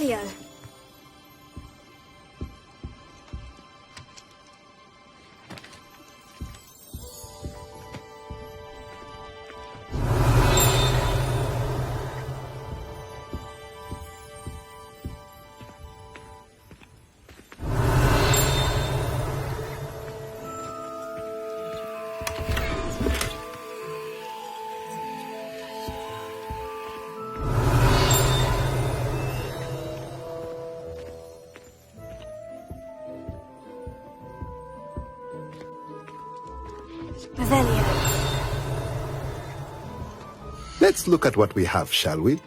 Revelio. Revelio. Let's look at what we have, shall we?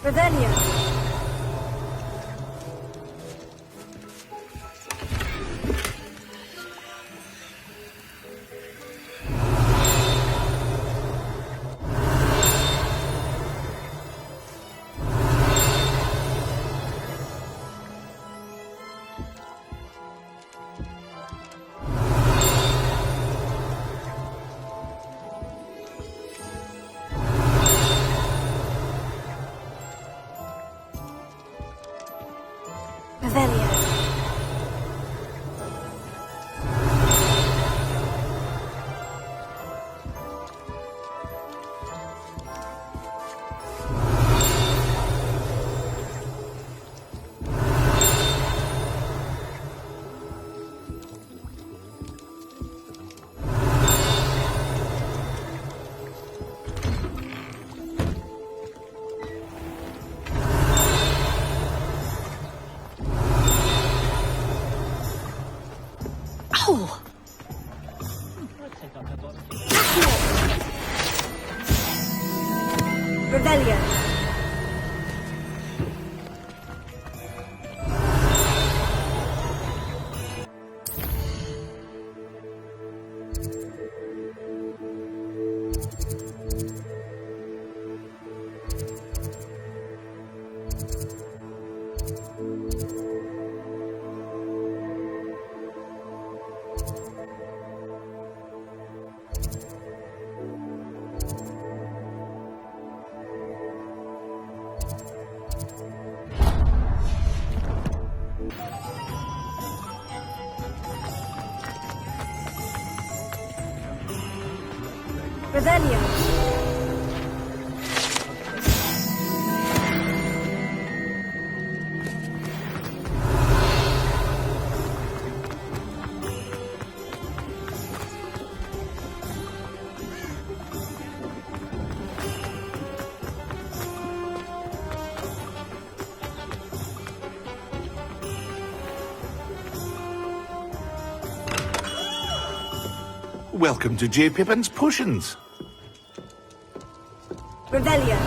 Revelio. Revelio. Oh! Revelio. Revelio. Welcome to J. Pippin's Potions. Revelio.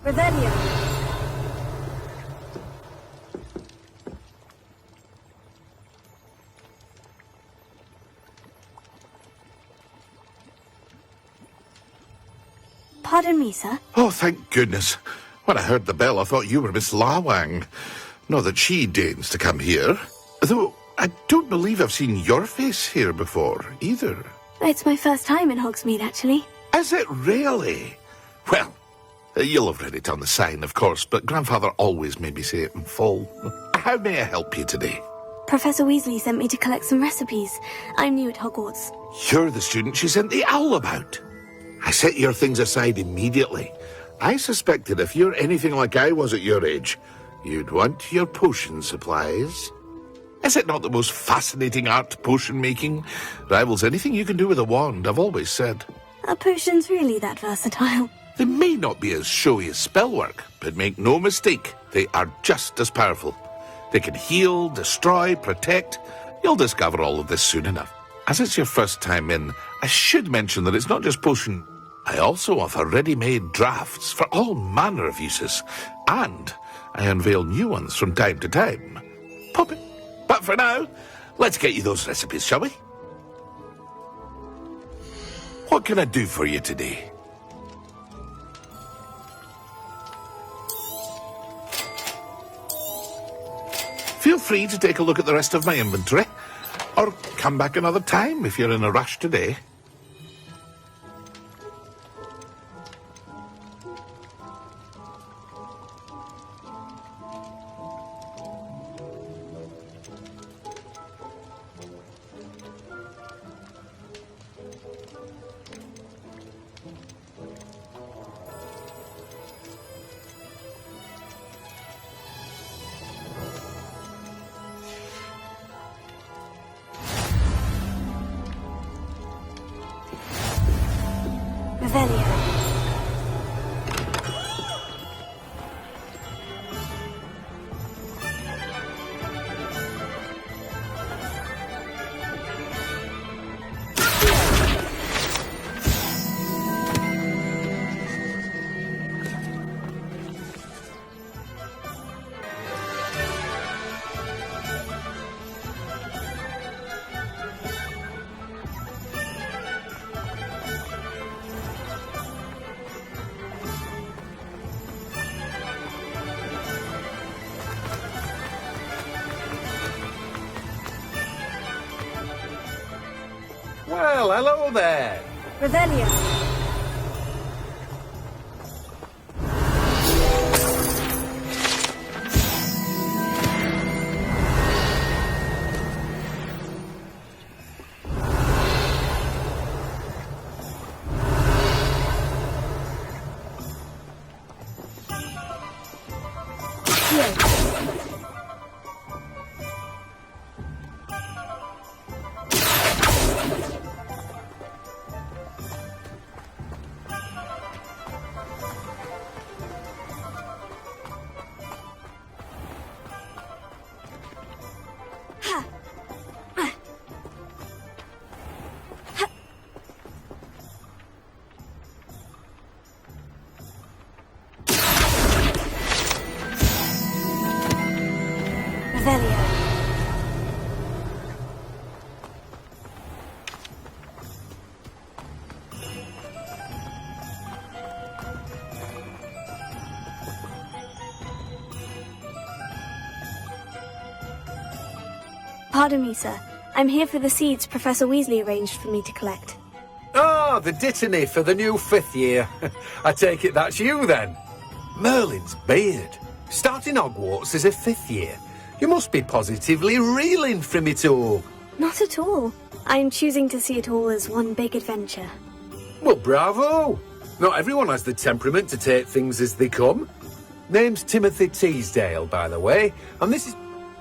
Revelio. Pardon me, sir. Oh, thank goodness. When I heard the bell, I thought you were Miss Lawang. Not that she deigns to come here. Though, I don't believe I've seen your face here before, either. It's my first time in Hogsmeade, actually. Is it really? Well, you'll have read it on the sign, of course, but Grandfather always made me say it in full. How may I help you today? Professor Weasley sent me to collect some recipes. I'm new at Hogwarts. You're the student she sent the owl about. I set your things aside immediately. I suspected if you're anything like I was at your age, you'd want your potion supplies. Is it not the most fascinating art, potion making? Rivals anything you can do with a wand, I've always said. Are potions really that versatile? They may not be as showy as spellwork, but make no mistake, they are just as powerful. They can heal, destroy, protect. You'll discover all of this soon enough. As it's your first time in, I should mention that it's not just potion. I also offer ready-made drafts for all manner of uses, and I unveil new ones from time to time. Pop it. But for now, let's get you those recipes, shall we? What can I do for you today? Feel free to take a look at the rest of my inventory, or come back another time if you're in a rush today. Revelio. Well, hello there. Revelio. Revelio. Pardon me, sir. I'm here for the seeds Professor Weasley arranged for me to collect. Ah, the dittany for the new 5th year. I take it that's you, then. Merlin's beard. Starting Hogwarts as a 5th year. You must be positively reeling from it all. Not at all. I'm choosing to see it all as one big adventure. Well, bravo. Not everyone has the temperament to take things as they come. Name's Timothy Teasdale, by the way, and this is...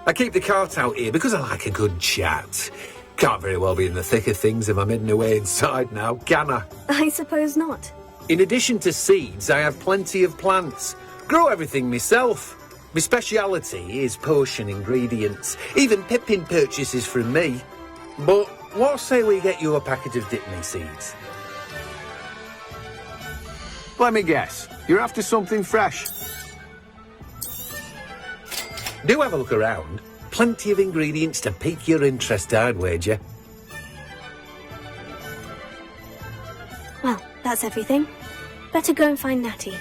I keep the cart out here because I like a good chat. Can't very well be in the thick of things if I'm hidden away inside now, can I? I suppose not. In addition to seeds, I have plenty of plants. Grow everything myself. My speciality is potion ingredients. Even Pippin purchases from me. But what say we get you a packet of Dittany seeds? Let me guess. You're after something fresh. Do have a look around. Plenty of ingredients to pique your interest, I'd wager. Well, that's everything. Better go and find Natty.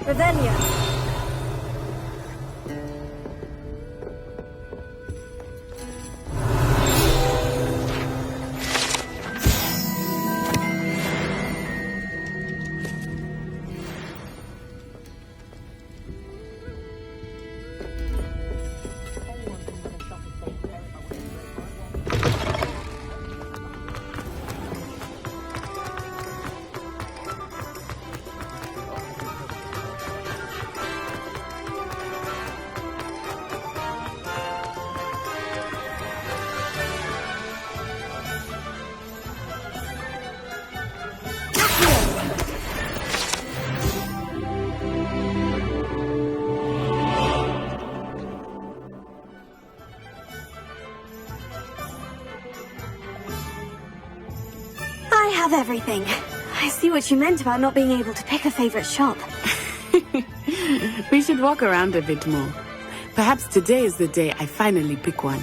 Revelio. I have everything. I see what you meant about not being able to pick a favorite shop. We should walk around a bit more. Perhaps today is the day I finally pick one.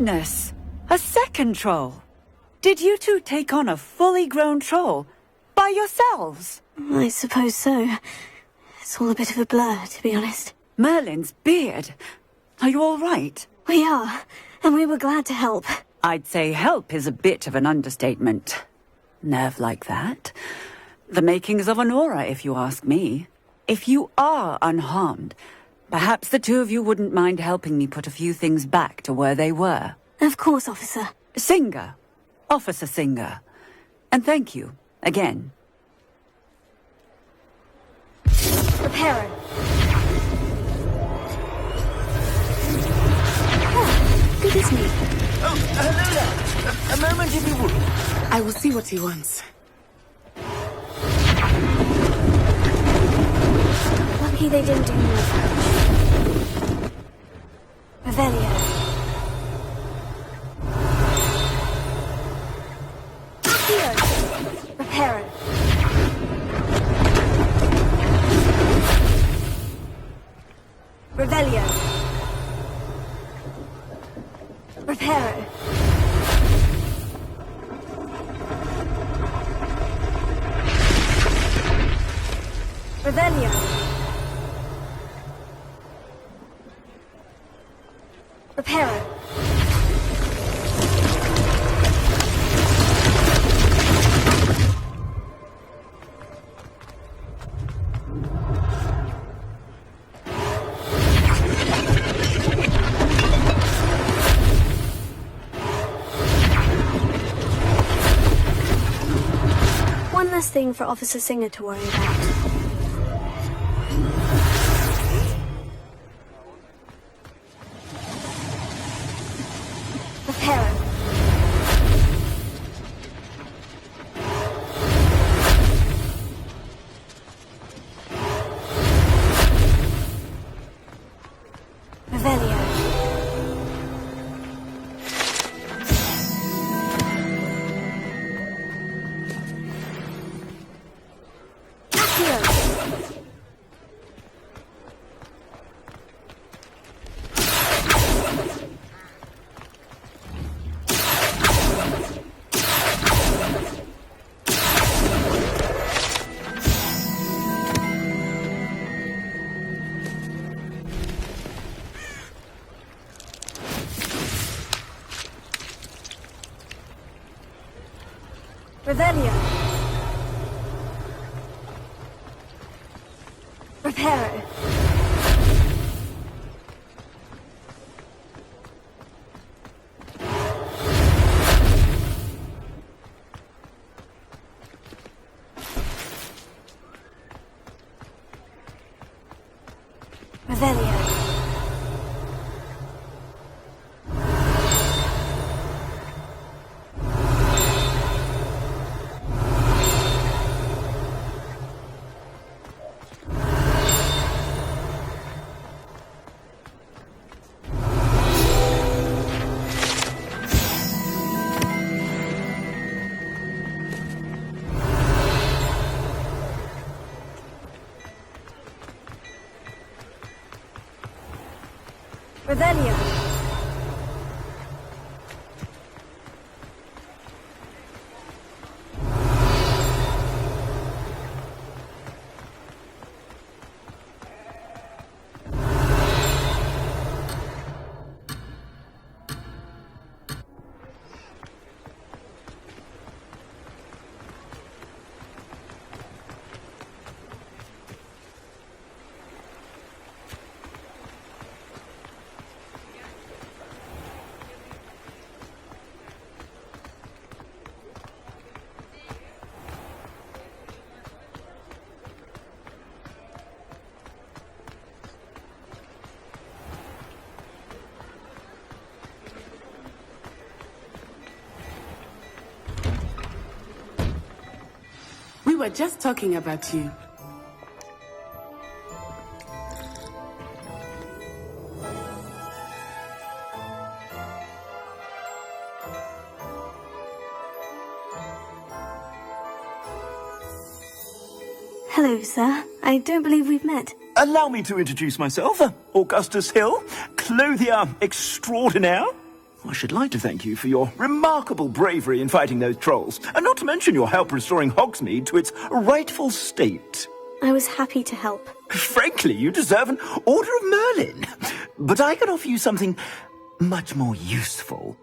goodness! A second troll! Did you two take on a fully grown troll? By yourselves? I suppose so. It's all a bit of a blur, to be honest. Merlin's beard. Are you all right? We are, and we were glad to help. I'd say help is a bit of an understatement. Nerve like that. The makings of an aura, if you ask me. If you are unharmed, perhaps the two of you wouldn't mind helping me put a few things back to where they were. Of course, officer. Singer. Officer Singer. And thank you, again. Reparo. Oh, goodness me. Oh, hello there. A moment if you would. I will see what he wants. Lucky they didn't do more damage. Revelio. Accio. Reparo. Revelio. Reparo. Revelio. Reparo. One less thing for Officer Singer to worry about. Reparo. Revelio. Revelio. Reparo. Revelio. Revelio. We were just talking about you. Hello, sir. I don't believe we've met. Allow me to introduce myself. Augustus Hill, clothier extraordinaire. I should like to thank you for your remarkable bravery in fighting those trolls, and not to mention your help restoring Hogsmeade to its rightful state. I was happy to help. Frankly, you deserve an Order of Merlin. But I can offer you something much more useful.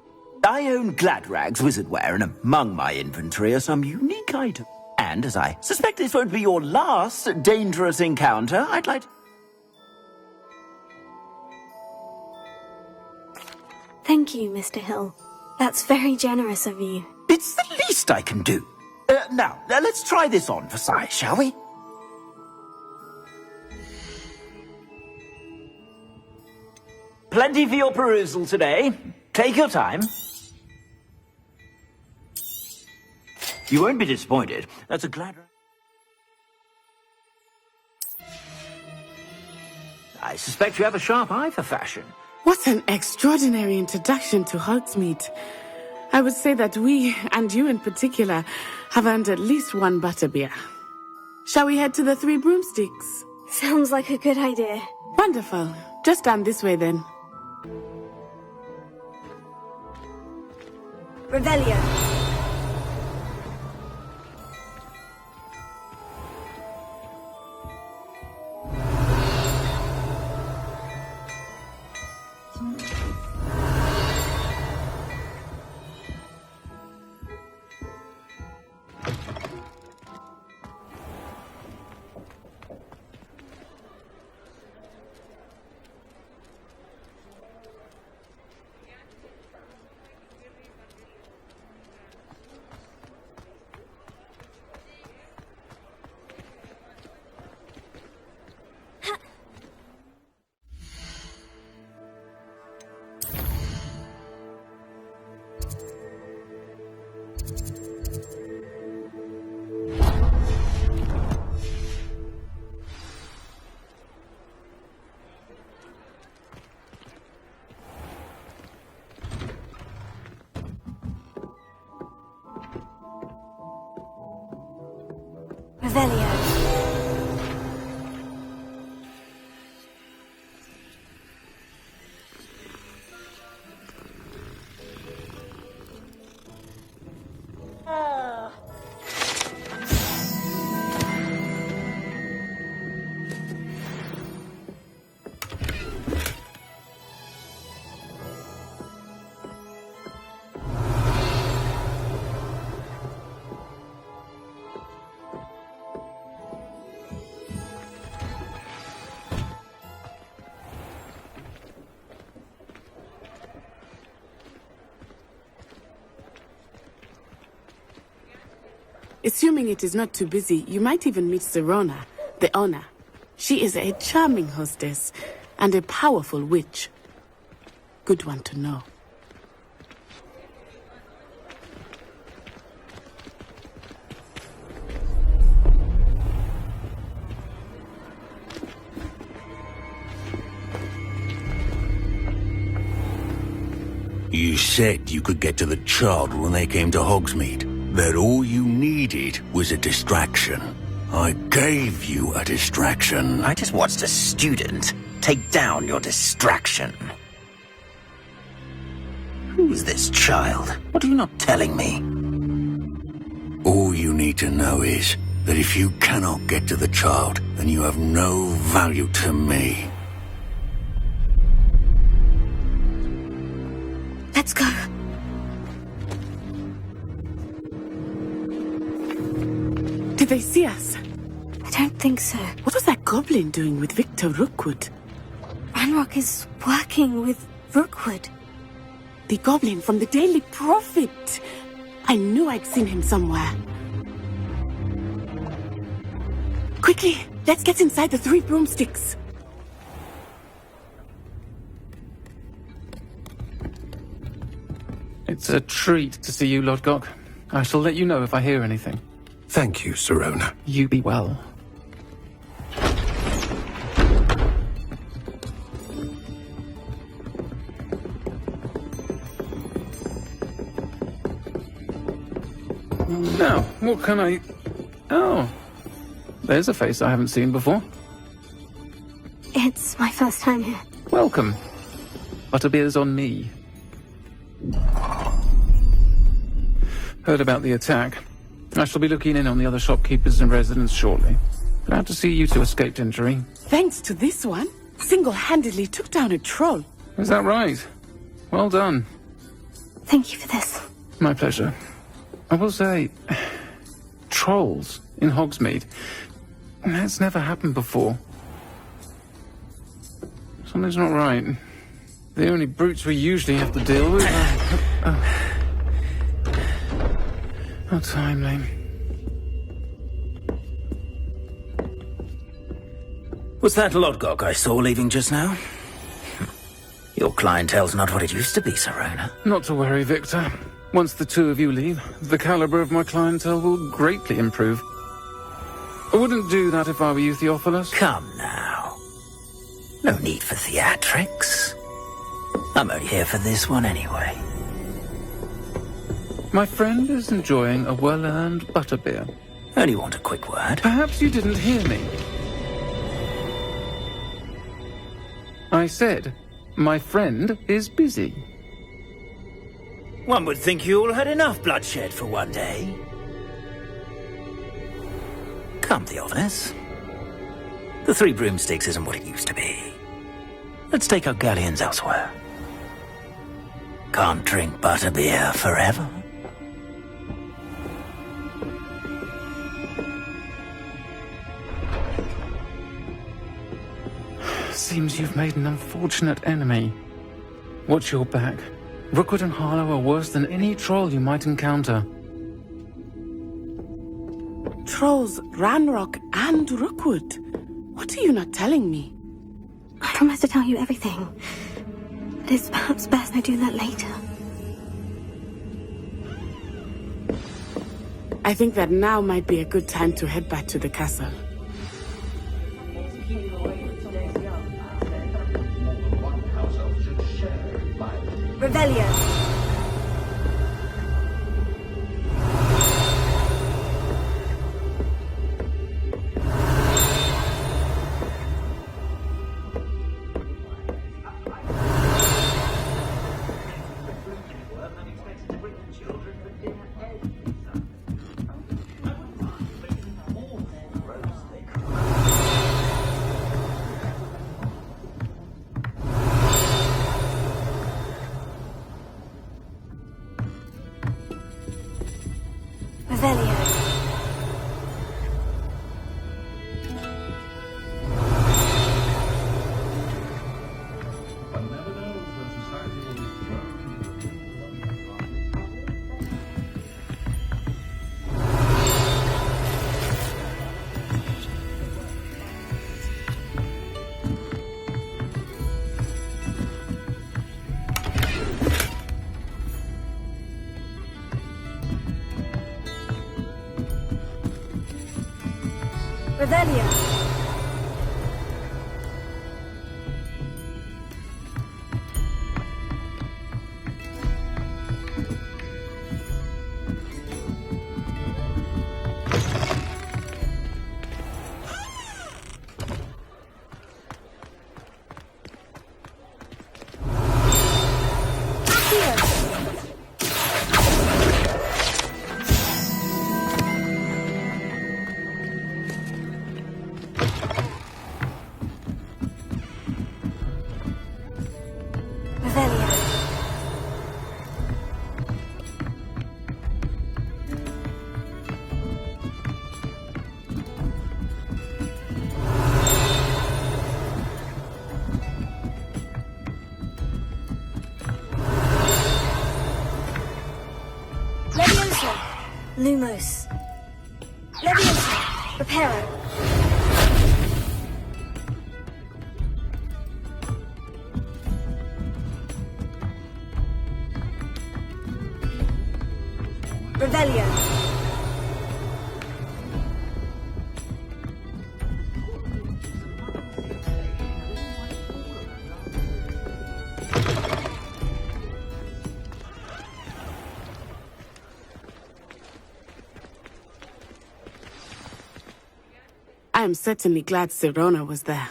I own Gladrag's wizardware, and among my inventory are some unique items. And as I suspect this won't be your last dangerous encounter, I'd like to... Thank you, Mr. Hill. That's very generous of you. It's the least I can do. Now, let's try this on for size, shall we? Plenty for your perusal today. Take your time. You won't be disappointed. That's a glad... I suspect you have a sharp eye for fashion. What an extraordinary introduction to Hogsmeade. I would say that we, and you in particular, have earned at least one butterbeer. Shall we head to the Three Broomsticks? Sounds like a good idea. Wonderful. Just down this way then. Revelio. Revelio. Assuming it is not too busy, you might even meet Serona, the owner. She is a charming hostess and a powerful witch. Good one to know. You said you could get to the child when they came to Hogsmeade. That all you needed was a distraction. I gave you a distraction. I just watched a student take down your distraction. Who's this child? What are you not telling me? All you need to know is that if you cannot get to the child, then you have no value to me. Let's go. Did they see us? I don't think so. What was that goblin doing with Victor Rookwood? Ranrock is working with Rookwood. The goblin from the Daily Prophet. I knew I'd seen him somewhere. Quickly, let's get inside the Three Broomsticks. It's a treat to see you, Lodgok. I shall let you know if I hear anything. Thank you, Serona. You be well. Now, what can I... Oh, there's a face I haven't seen before. It's my first time here. Welcome. Butterbeer's on me. Heard about the attack. I shall be looking in on the other shopkeepers and residents shortly. Glad to see you two escaped injury. Thanks to this one, single-handedly took down a troll. Is that right? Well done. Thank you for this. My pleasure. I will say, trolls in Hogsmeade. That's never happened before. Something's not right. The only brutes we usually have to deal with are... How timely. Was that Lodgok I saw leaving just now? Your clientele's not what it used to be, Serona. Not to worry, Victor. Once the two of you leave, the caliber of my clientele will greatly improve. I wouldn't do that if I were you, Theophilus. Come now. No need for theatrics. I'm only here for this one anyway. My friend is enjoying a well-earned butterbeer. Only want a quick word. Perhaps you didn't hear me. I said, my friend is busy. One would think you all had enough bloodshed for one day. Come, Theophilus. The Three Broomsticks isn't what it used to be. Let's take our galleons elsewhere. Can't drink butterbeer forever. Seems you've made an unfortunate enemy. Watch your back. Rookwood and Harlow are worse than any troll you might encounter. Trolls, Ranrock, and Rookwood. What are you not telling me? I promise to tell you everything. But it's perhaps best I do that later. I think that now might be a good time to head back to the castle. Revelio. Revelio. Lumos. Leviosa. Reparo. Revelio. I am certainly glad Serona was there.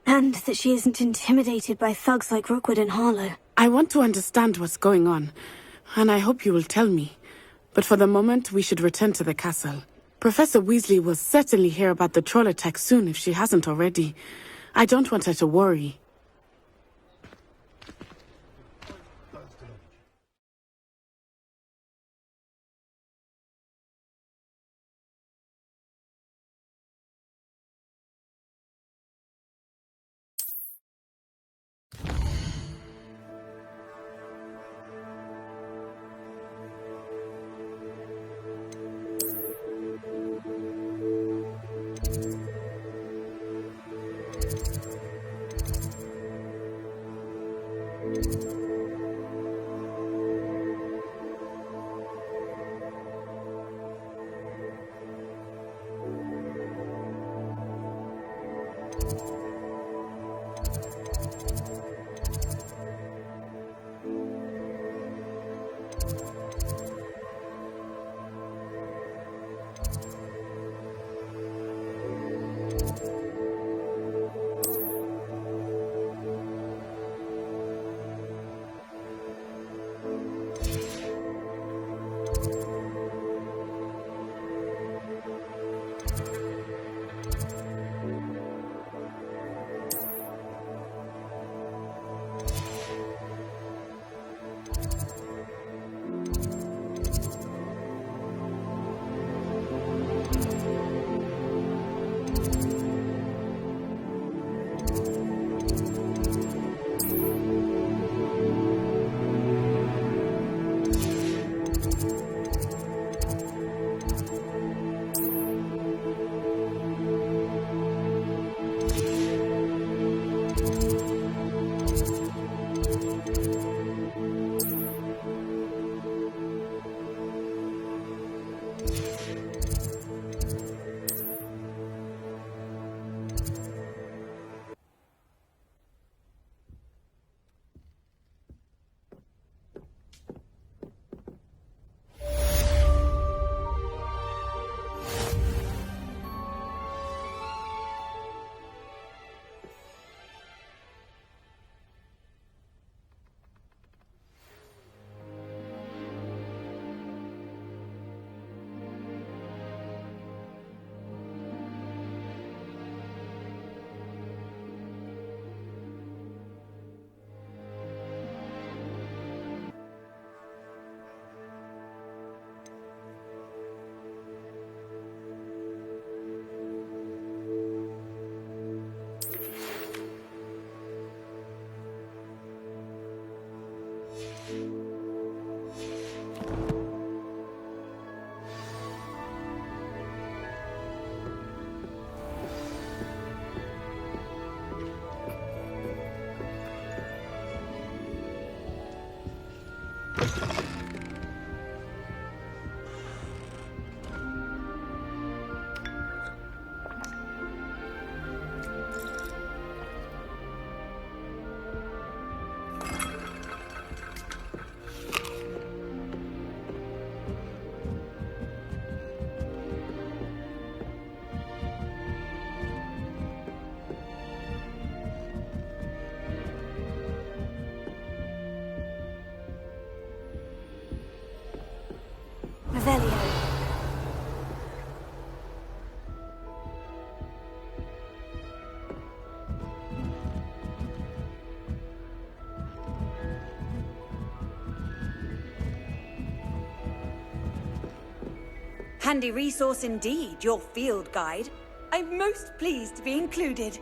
And that she isn't intimidated by thugs like Rookwood and Harlow. I want to understand what's going on, and I hope you will tell me. But for the moment, we should return to the castle. Professor Weasley will certainly hear about the troll attack soon if she hasn't already. I don't want her to worry. Revelio. Handy resource indeed, your field guide. I'm most pleased to be included.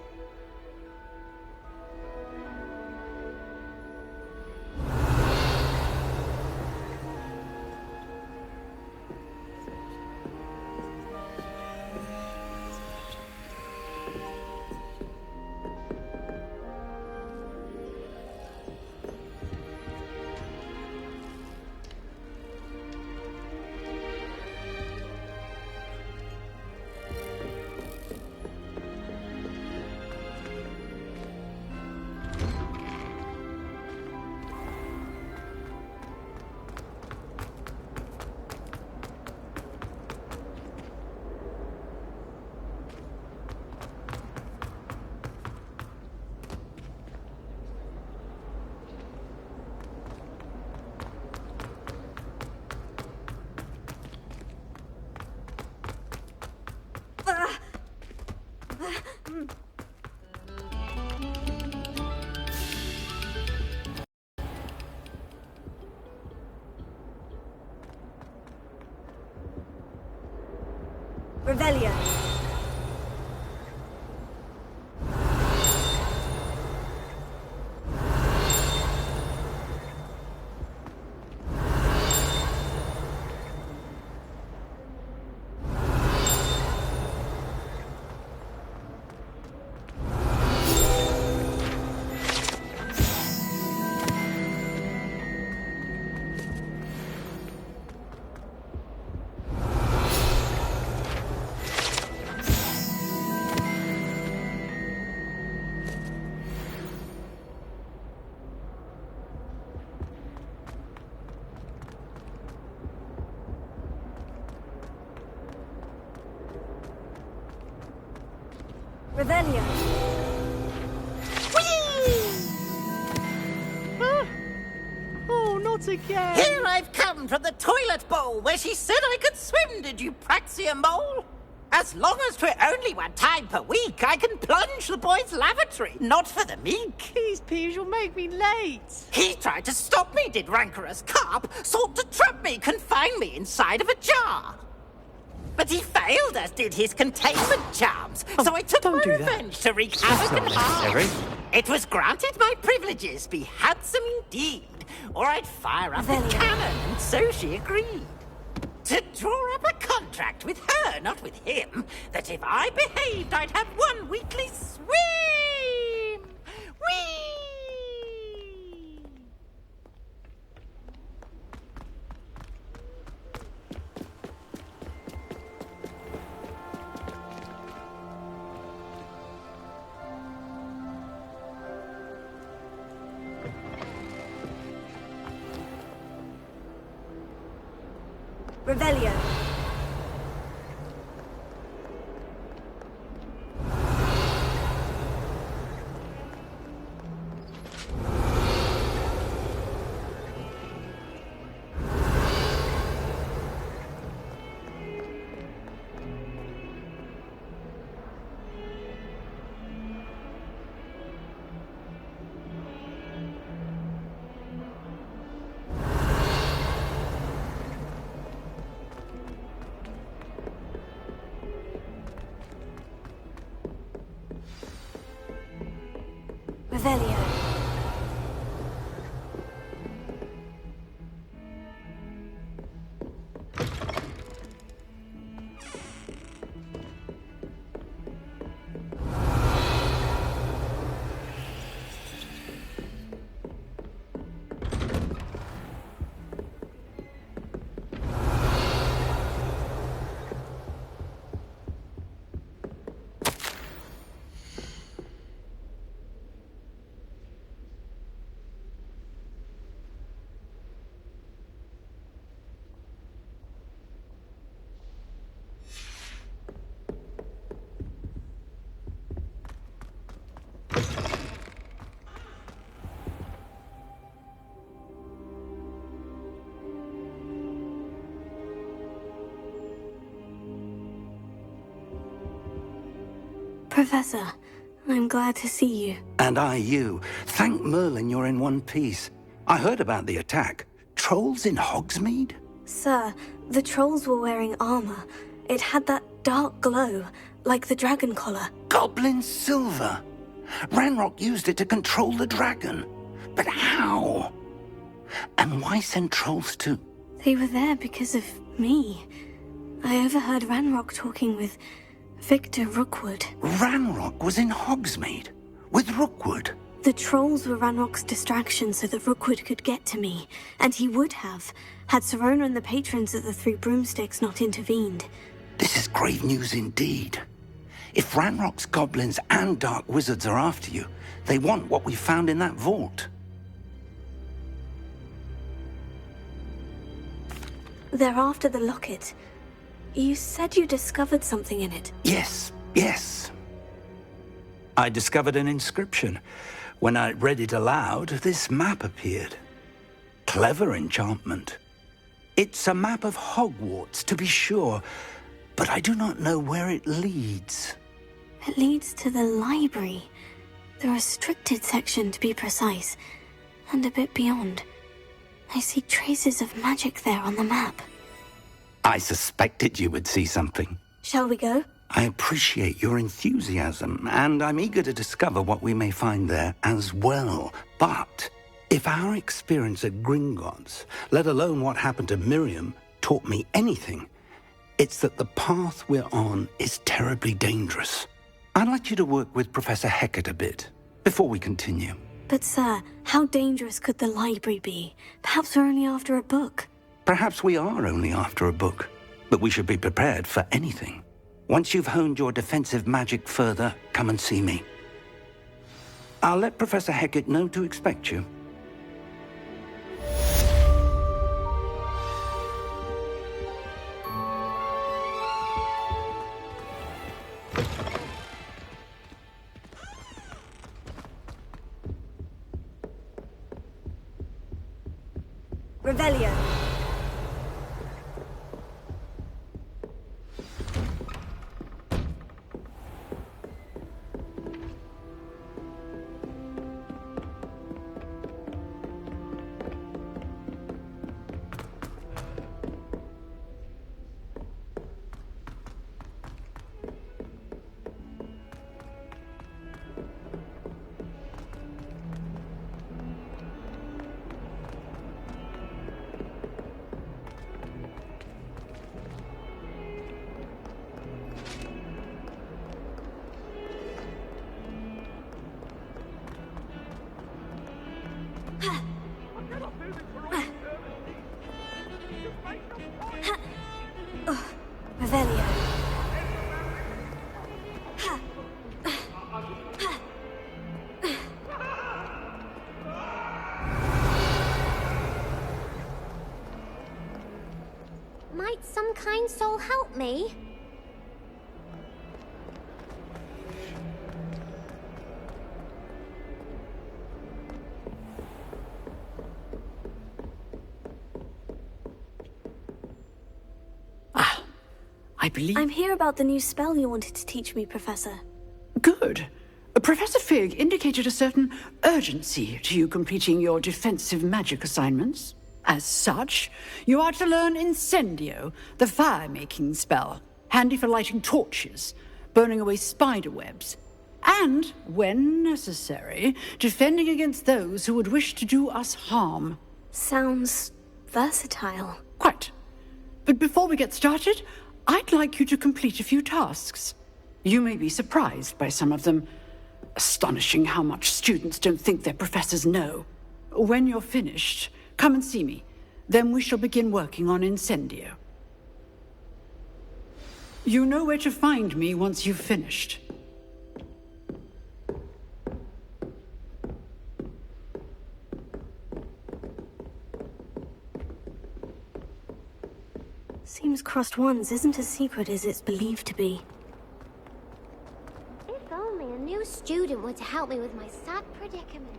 Revelio. Revelio. Oh, not again. Here I've come from the toilet bowl where she said I could swim, did you praxia mole? As long as 'twere only one time per week, I can plunge the boy's lavatory, not for the meek. These peas will make me late. He tried to stop me, did rancorous carp, sought to trap me, confine me inside of a jar. But he failed, as did his containment charms, so I took my revenge to wreak havoc and harm. It was granted my privileges be handsome indeed, or I'd fire up a cannon, and so she agreed. To draw up a contract with her, not with him, that if I behaved, I'd have one weekly swim! Whee! Revelio. Revelio. Professor, I'm glad to see you. And I you. Thank Merlin you're in one piece. I heard about the attack. Trolls in Hogsmeade? Sir, the trolls were wearing armor. It had that dark glow, like the dragon collar. Goblin silver. Ranrock used it to control the dragon. But how? And why send trolls too? They were there because of me. I overheard Ranrock talking with Victor Rookwood. Ranrock was in Hogsmeade with Rookwood. The trolls were Ranrock's distraction so that Rookwood could get to me, and he would have, had Serona and the patrons of the Three Broomsticks not intervened. This is grave news indeed. If Ranrock's goblins and dark wizards are after you, they want what we found in that vault. They're after the locket. You said you discovered something in it. Yes. I discovered an inscription. When I read it aloud, this map appeared. Clever enchantment. It's a map of Hogwarts, to be sure, but I do not know where it leads. It leads to the library. The restricted section, to be precise, and a bit beyond. I see traces of magic there on the map. I suspected you would see something. Shall we go? I appreciate your enthusiasm, and I'm eager to discover what we may find there as well. But if our experience at Gringotts, let alone what happened to Miriam, taught me anything, it's that the path we're on is terribly dangerous. I'd like you to work with Professor Hecat a bit before we continue. But sir, how dangerous could the library be? Perhaps we're only after a book. Perhaps we are only after a book, but we should be prepared for anything. Once you've honed your defensive magic further, come and see me. I'll let Professor Hecat know to expect you. Revelio. Revelio. Might some kind soul help me? I believe... I'm here about the new spell you wanted to teach me, Professor. Good. Professor Fig indicated a certain urgency to you completing your defensive magic assignments. As such, you are to learn Incendio, the fire-making spell, handy for lighting torches, burning away spider webs, and, when necessary, defending against those who would wish to do us harm. Sounds versatile. Quite. But before we get started, I'd like you to complete a few tasks. You may be surprised by some of them. Astonishing how much students don't think their professors know. When you're finished, come and see me. Then we shall begin working on Incendio. You know where to find me once you've finished. Seems crossed ones isn't as secret as it's believed to be. If only a new student were to help me with my sad predicament.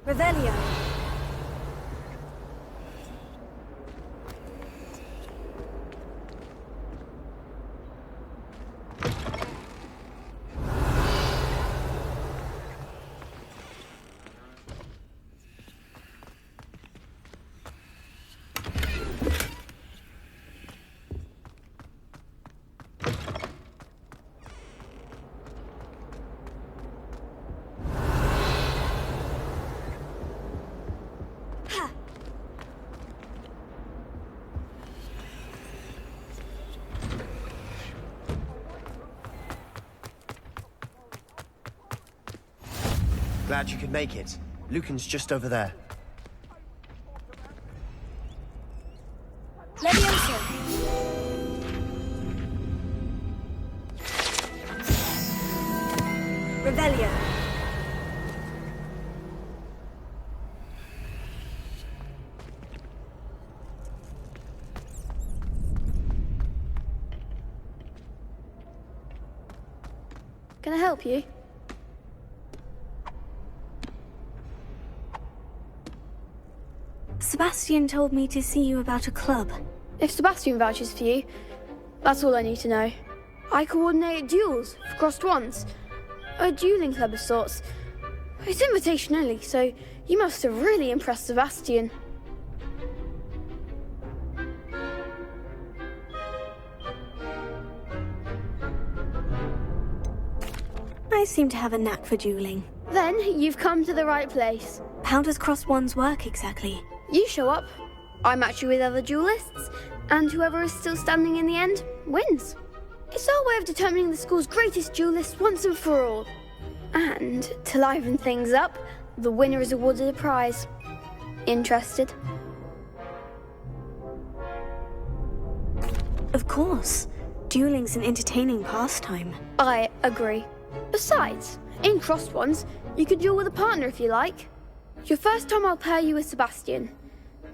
Revelio. Glad you could make it. Lucan's just over there. Leviosa. Revelio. Can I help you? Sebastian told me to see you about a club. If Sebastian vouches for you, that's all I need to know. I coordinate duels for crossed wands. A dueling club of sorts. It's invitation only, so you must have really impressed Sebastian. I seem to have a knack for dueling. Then you've come to the right place. How does crossed wands work exactly? You show up, I match you with other duelists, and whoever is still standing in the end wins. It's our way of determining the school's greatest duelist once and for all. And to liven things up, the winner is awarded a prize. Interested? Of course. Dueling's an entertaining pastime. I agree. Besides, in crossed wands, you could duel with a partner if you like. Your first time I'll pair you with Sebastian.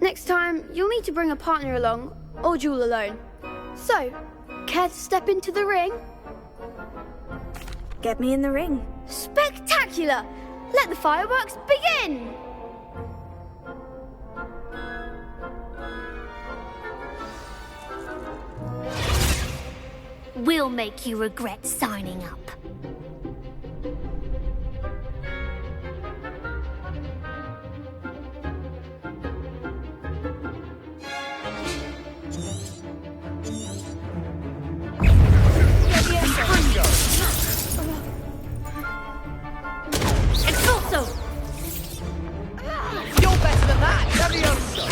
Next time, you'll need to bring a partner along, or duel alone. So, care to step into the ring? Get me in the ring. Spectacular! Let the fireworks begin! We'll make you regret signing up. You're better than that! Levioso!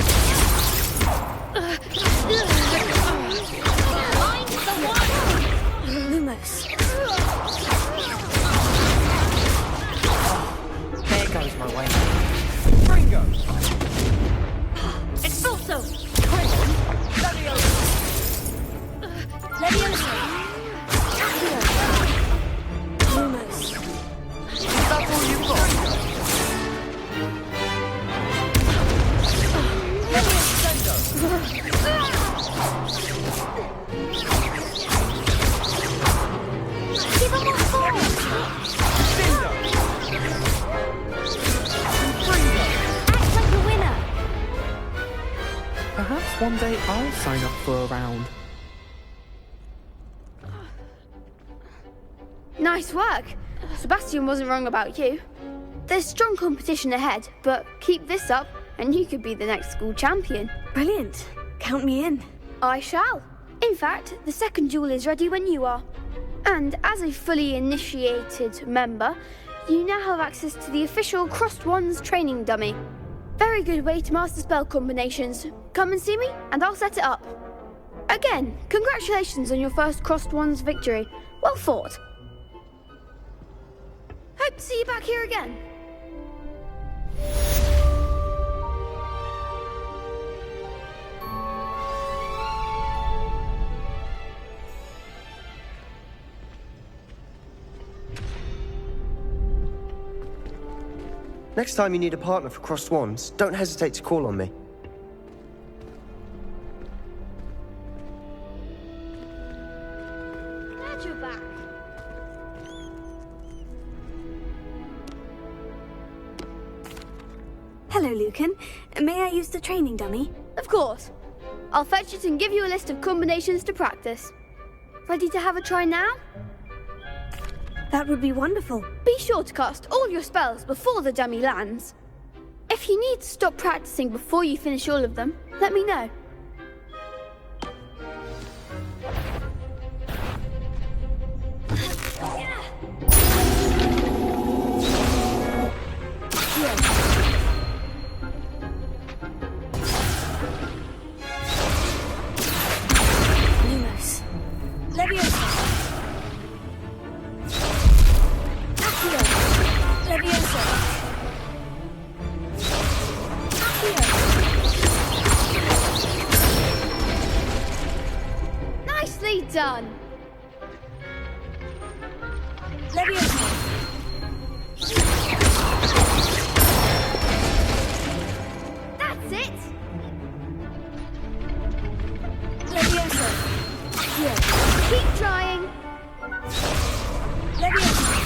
Lumos. There goes my way. Ringo! Expulso! Levioso! Levioso! Lumos. That's all you've got? Give him more force! Act like a winner! Perhaps one day I'll sign up for a round. Nice work. Sebastian wasn't wrong about you. There's strong competition ahead, but keep this up and you could be the next school champion. Brilliant. Count me in. I shall. In fact, the second duel is ready when you are. And as a fully initiated member, you now have access to the official Crossed Wands training dummy. Very good way to master spell combinations. Come and see me and I'll set it up. Again, congratulations on your first Crossed Wands victory. Well fought. Hope to see you back here again. Next time you need a partner for Crossed Wands, don't hesitate to call on me. Glad you're back. Hello, Lucan. May I use the training dummy? Of course. I'll fetch it and give you a list of combinations to practice. Ready to have a try now? That would be wonderful. Be sure to cast all your spells before the dummy lands. If you need to stop practicing before you finish all of them, let me know. Lumos. Leviosa. Accio. Leviosa. Accio. Nicely done. Leviosa. That's it. Leviosa. Accio. Keep trying. Leviosa.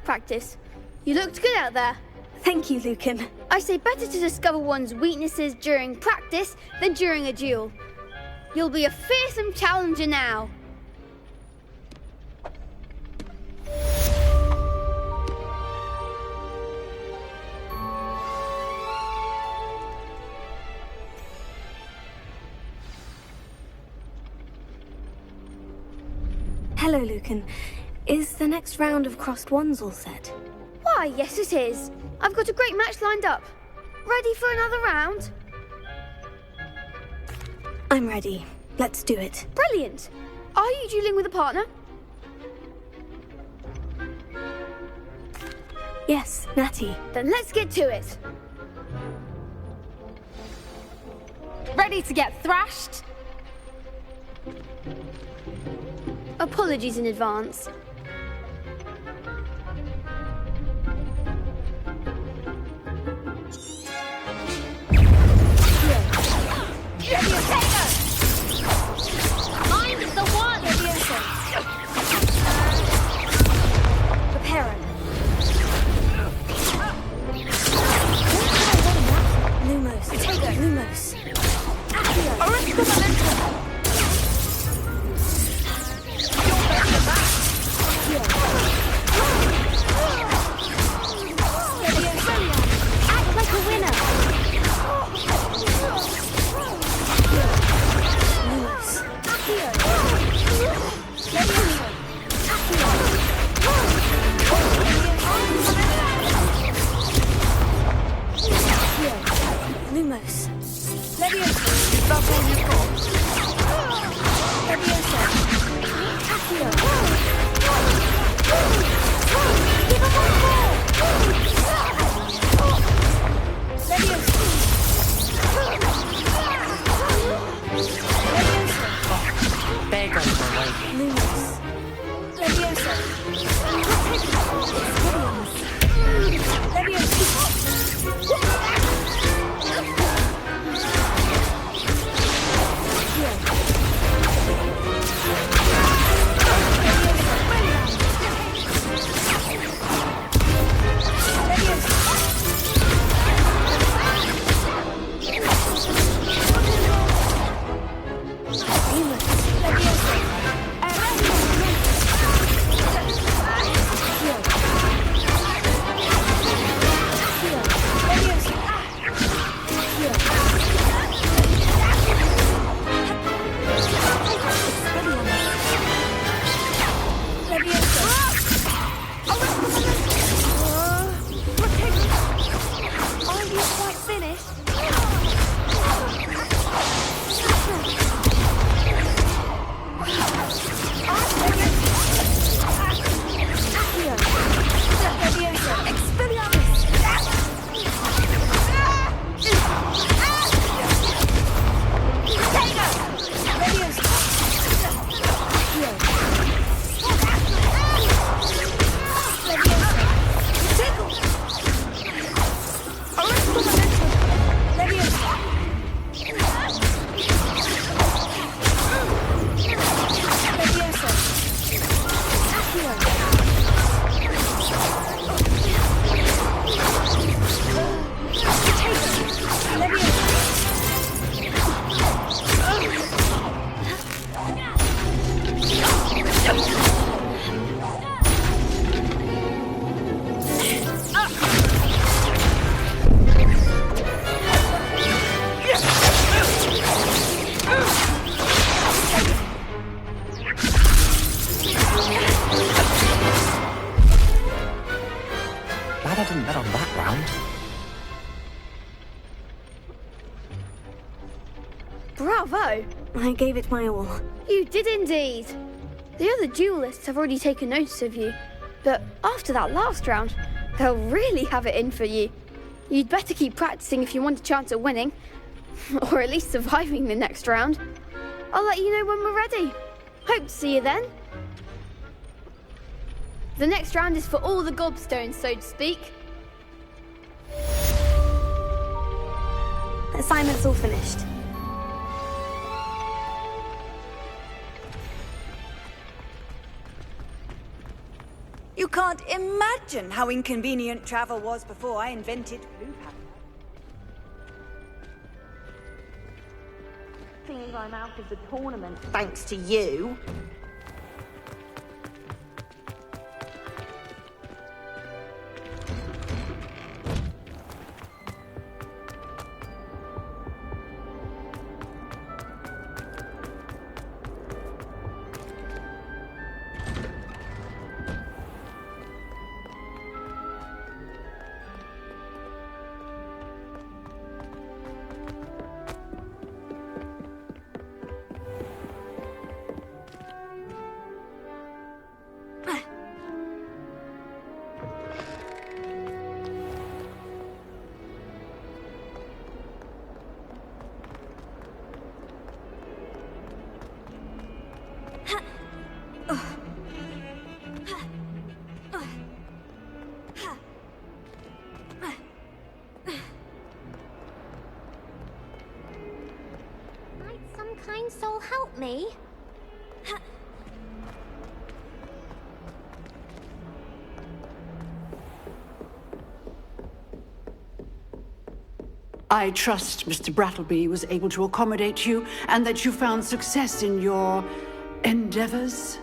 practice. You looked good out there. Thank you, Lucan. I say better to discover one's weaknesses during practice than during a duel. You'll be a fearsome challenger now. Hello, Lucan. Is the next round of crossed wands all set? Why, yes it is. I've got a great match lined up. Ready for another round? I'm ready. Let's do it. Brilliant. Are you dueling with a partner? Yes, Natty. Then let's get to it. Ready to get thrashed? Apologies in advance. Mine is the one! Prepare. Lumos. Lumos. Act like a winner. Lumos. Lumos. Leviosa. Is that all you've got? Leviosa. Accio. Give up on ball. Leviosa. There goes my way. Lumos. Leviosa. Glad I didn't bet on that round. Bravo! I gave it my all. You did indeed. The other duelists have already taken notice of you, but after that last round, they'll really have it in for you. You'd better keep practicing if you want a chance at winning, or at least surviving the next round. I'll let you know when we're ready. Hope to see you then. The next round is for all the gobstones, so to speak. Assignment's all finished. You can't imagine how inconvenient travel was before I invented blue paper. Seems I'm out of the tournament thanks to you. Might some kind soul help me? I trust Mr. Brattleby was able to accommodate you and that you found success in your endeavors.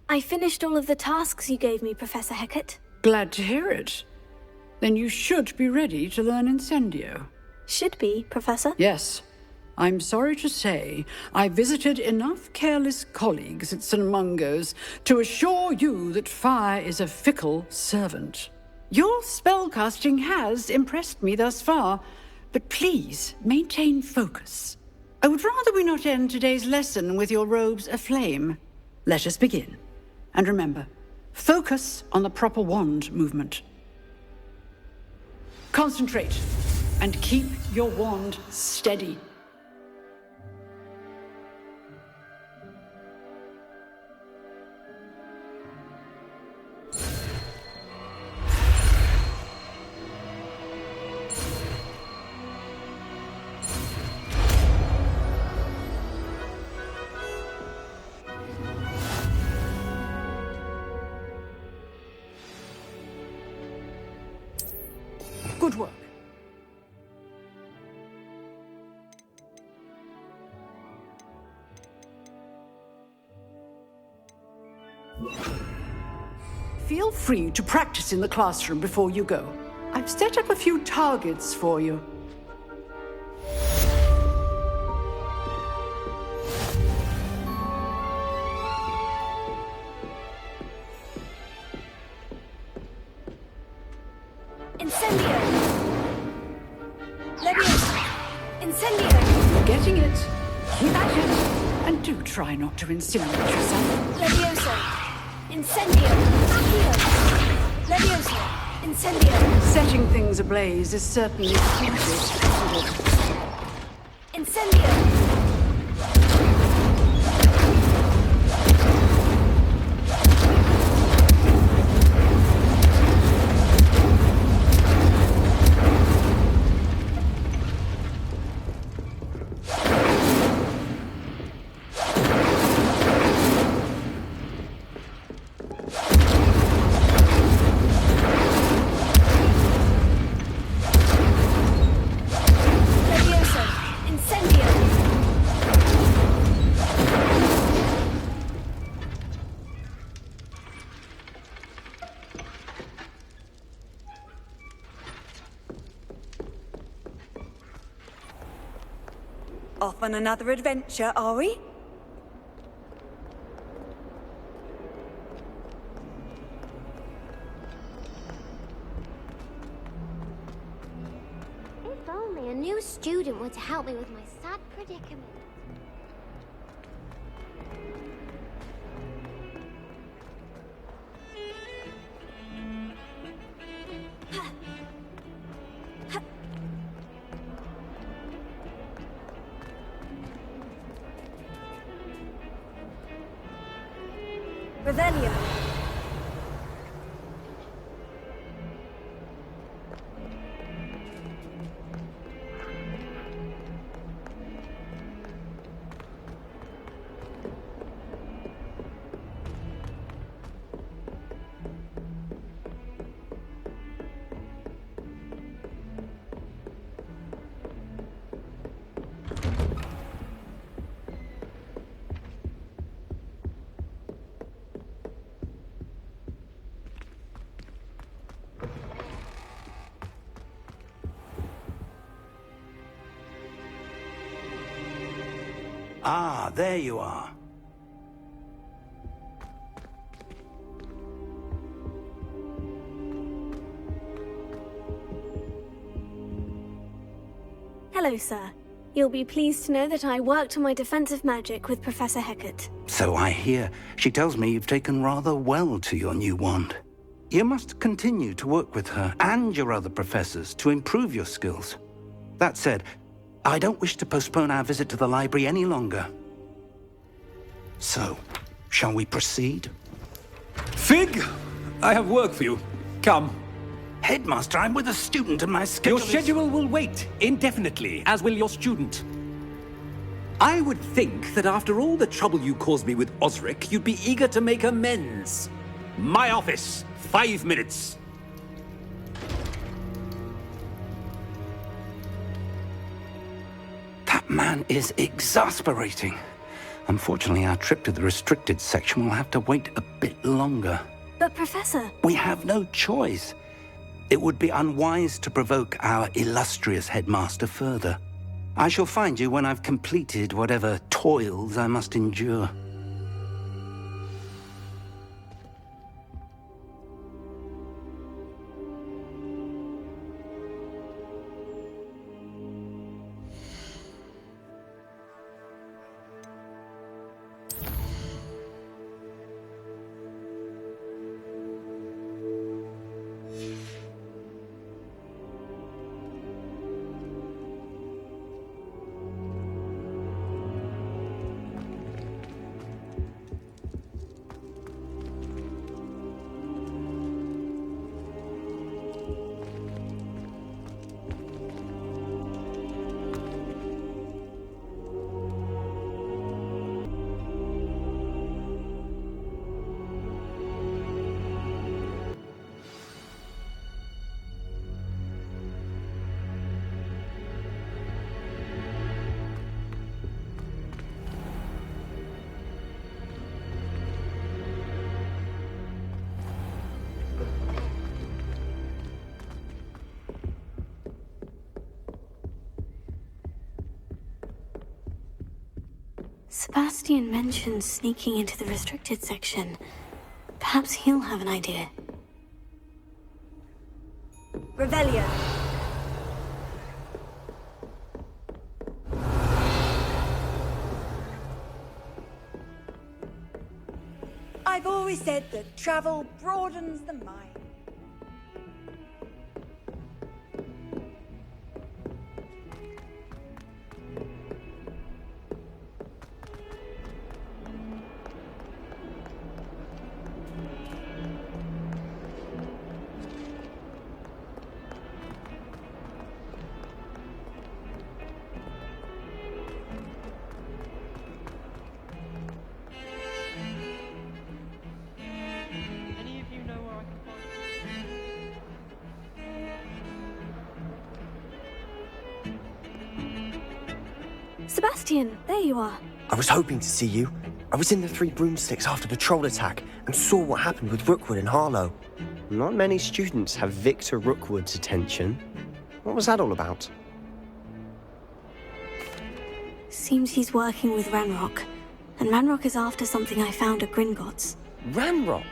I finished all of the tasks you gave me, Professor Hecat. Glad to hear it. Then you should be ready to learn Incendio. Should be, Professor? Yes. I'm sorry to say, I visited enough careless colleagues at St. Mungo's to assure you that fire is a fickle servant. Your spellcasting has impressed me thus far, but please maintain focus. I would rather we not end today's lesson with your robes aflame. Let us begin. And remember, focus on the proper wand movement. Concentrate, and keep your wand steady. Good work. Feel free to practice in the classroom before you go. I've set up a few targets for you. Incendio! Leviosa! Incendio! You're getting it. Keep at it. And do try not to incinerate yourself. Leviosa! Incendio! Accio! Leviosa! Incendio! Setting things ablaze is certainly stupid, isn't it? Incendio! Off on another adventure, are we? If only a new student were to help me with my sad predicament. Revelio. Ah, there you are. Hello, sir. You'll be pleased to know that I worked on my defensive magic with Professor Hecat. So I hear. She tells me you've taken rather well to your new wand. You must continue to work with her and your other professors to improve your skills. That said, I don't wish to postpone our visit to the library any longer. So, shall we proceed? Fig, I have work for you. Come. Headmaster, I'm with a student and my schedule Your schedule will wait indefinitely, as will your student. I would think that after all the trouble you caused me with Osric, you'd be eager to make amends. My office, 5 minutes. That man is exasperating. Unfortunately, our trip to the restricted section will have to wait a bit longer. But, Professor... We have no choice. It would be unwise to provoke our illustrious headmaster further. I shall find you when I've completed whatever toils I must endure. Sebastian mentioned sneaking into the restricted section. Perhaps he'll have an idea. Revelio. I've always said that travel broadens the mind. Sebastian, there you are. I was hoping to see you. I was in the Three Broomsticks after the troll attack and saw what happened with Rookwood and Harlow. Not many students have Victor Rookwood's attention. What was that all about? Seems he's working with Ranrock. And Ranrock is after something I found at Gringotts. Ranrock?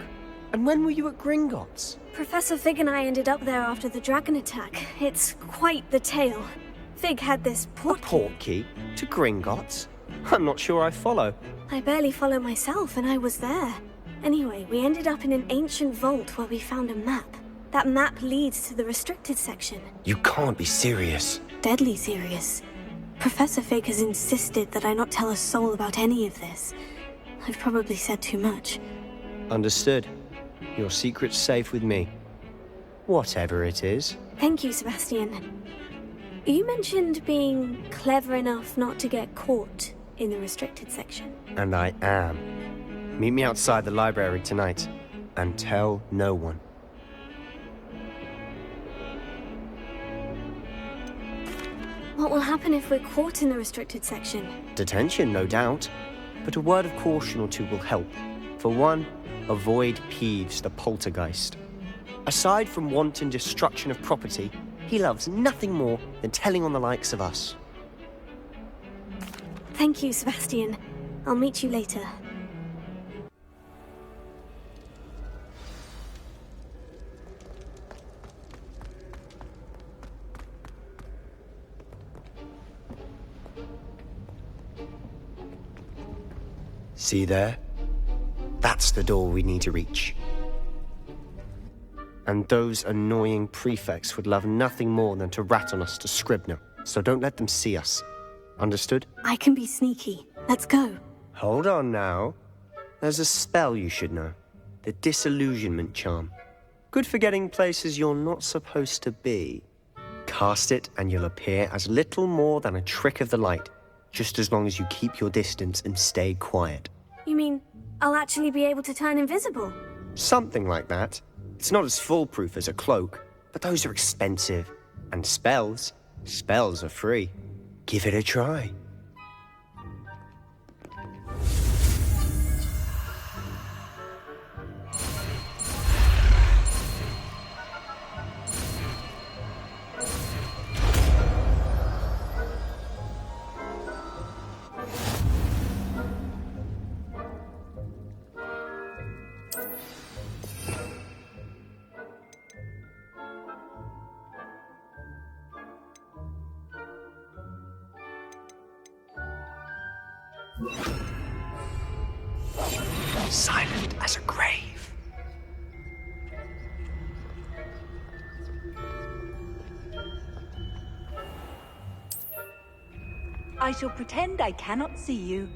And when were you at Gringotts? Professor Fig and I ended up there after the dragon attack. It's quite the tale. Fig had this portkey to Gringotts? I'm not sure I follow. I barely follow myself, and I was there. Anyway, we ended up in an ancient vault where we found a map. That map leads to the restricted section. You can't be serious. Deadly serious. Professor Fig has insisted that I not tell a soul about any of this. I've probably said too much. Understood. Your secret's safe with me. Whatever it is. Thank you, Sebastian. You mentioned being clever enough not to get caught in the restricted section. And I am. Meet me outside the library tonight, and tell no one. What will happen if we're caught in the restricted section? Detention, no doubt. But a word of caution or two will help. For one, avoid Peeves the poltergeist. Aside from wanton destruction of property, he loves nothing more than telling on the likes of us. Thank you, Sebastian. I'll meet you later. See there? That's the door we need to reach. And those annoying prefects would love nothing more than to rat on us to Scribner, so don't let them see us. Understood? I can be sneaky. Let's go. Hold on now. There's a spell you should know. The Disillusionment Charm. Good for getting places you're not supposed to be. Cast it and you'll appear as little more than a trick of the light, just as long as you keep your distance and stay quiet. You mean I'll actually be able to turn invisible? Something like that. It's not as foolproof as a cloak, but those are expensive. And spells are free. Give it a try. Silent as a grave. I shall pretend I cannot see you.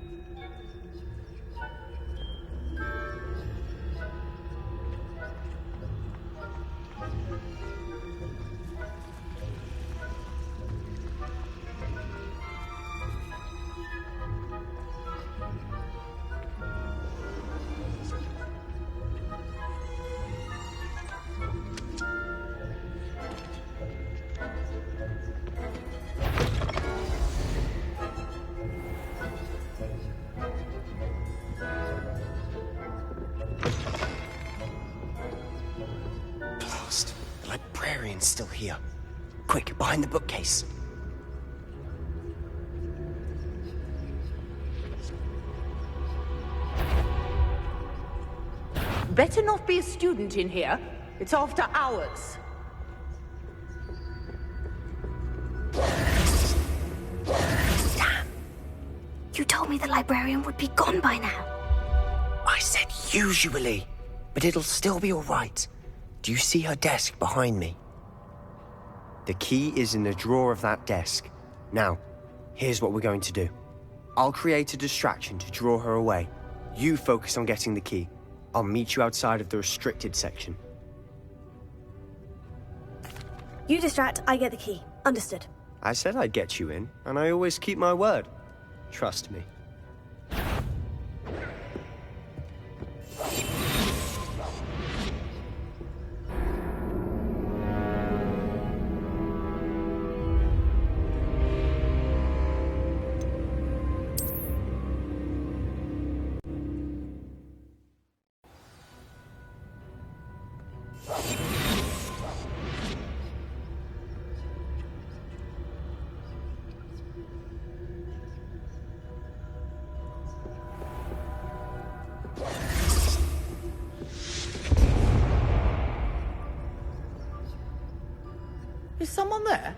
Still here. Quick, behind the bookcase. Better not be a student in here. It's after hours. Damn. You told me the librarian would be gone by now. I said usually, but it'll still be all right. Do you see her desk behind me? The key is in the drawer of that desk. Now, here's what we're going to do. I'll create a distraction to draw her away. You focus on getting the key. I'll meet you outside of the restricted section. You distract, I get the key. Understood. I said I'd get you in, and I always keep my word. Trust me. Is someone there?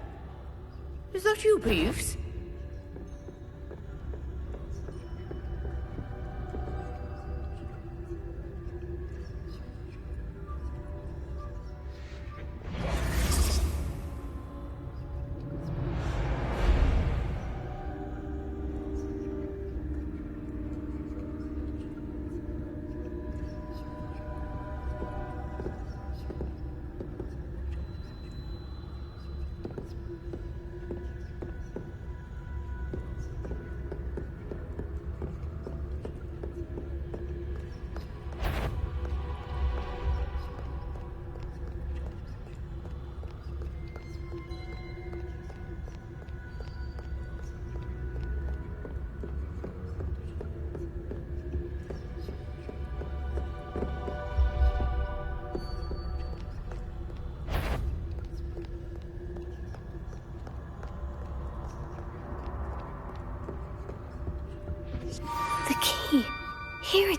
Is that you, Peeves?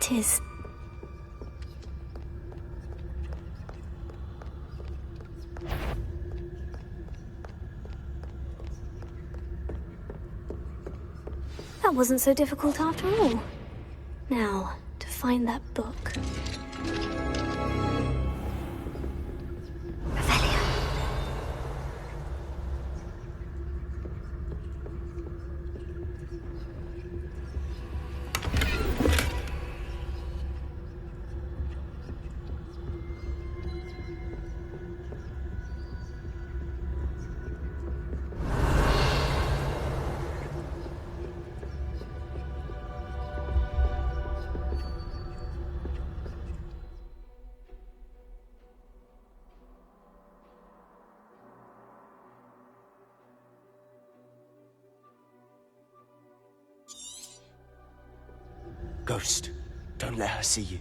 it is. That wasn't so difficult after all. Now, to find that book. Ghost, don't let her see you.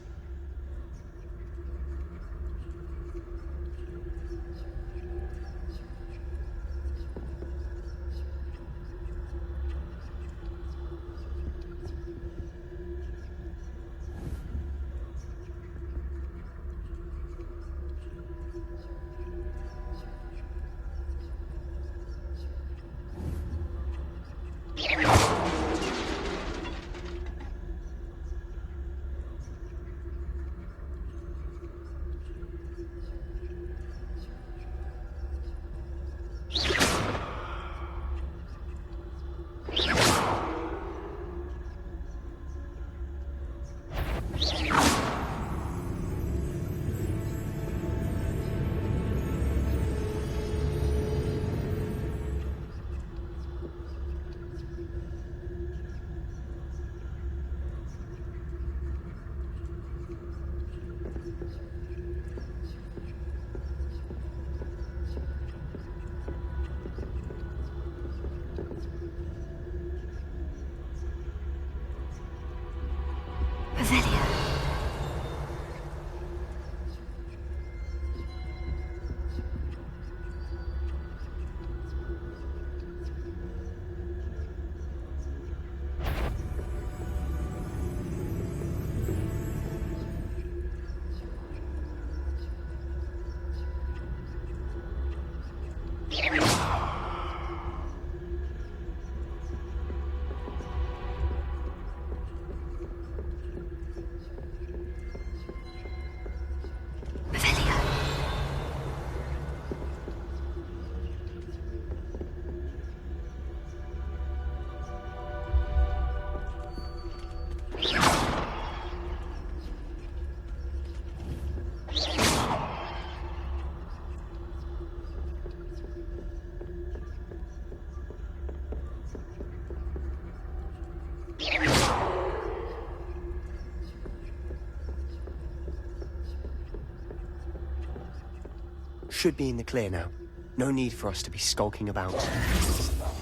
Should be in the clear now. No need for us to be skulking about.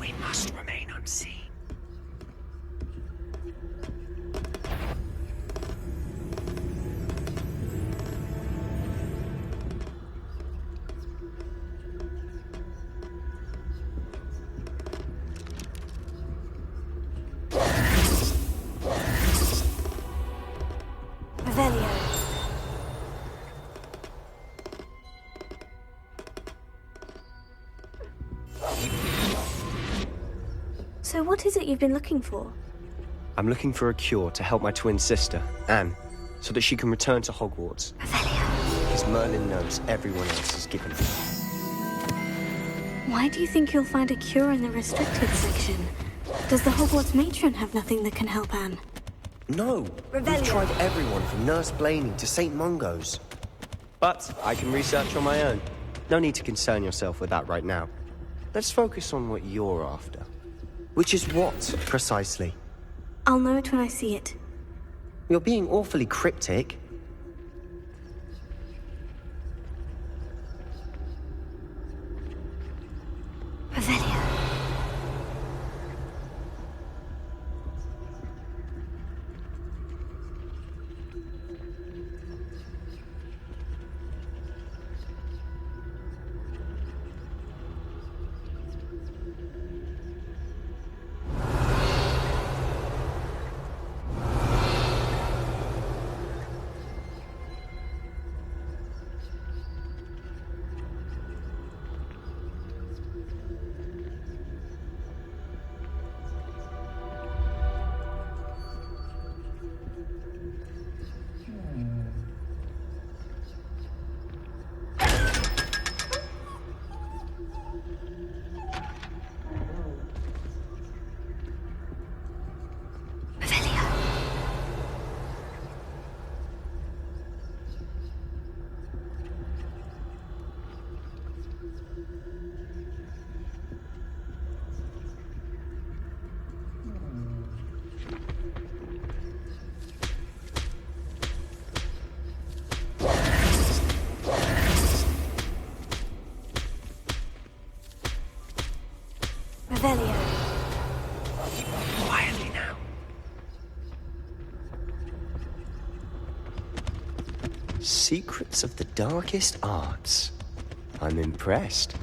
We must remain unseen. So what is it you've been looking for? I'm looking for a cure to help my twin sister, Anne, so that she can return to Hogwarts. Because Merlin knows everyone else is given her. Why do you think you'll find a cure in the restricted section? Does the Hogwarts matron have nothing that can help Anne? No, we've tried everyone from Nurse Blaney to St. Mungo's. But I can research on my own. No need to concern yourself with that right now. Let's focus on what you're after. Which is what, precisely? I'll know it when I see it. You're being awfully cryptic. Revelio. Quietly now. Secrets of the darkest arts. I'm impressed.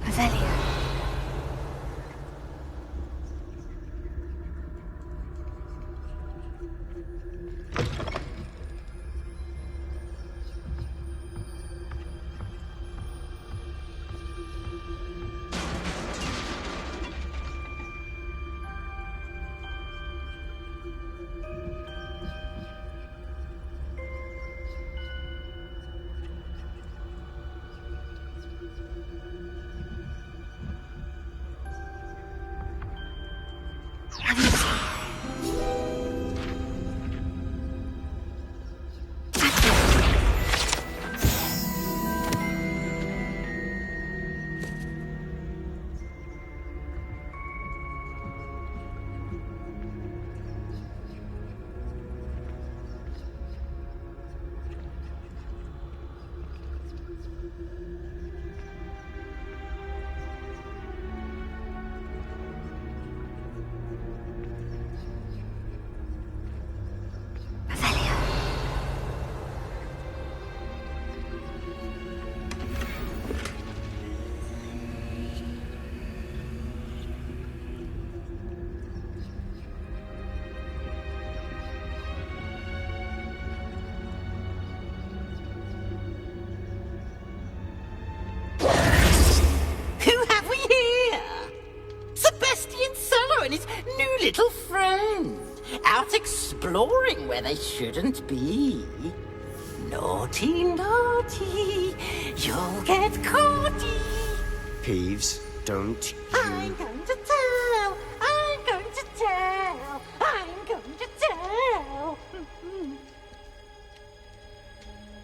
Revelio. Little friend, out exploring where they shouldn't be. Naughty, naughty, you'll get caughty. Peeves, don't you... I'm going to tell, I'm going to tell, I'm going to tell.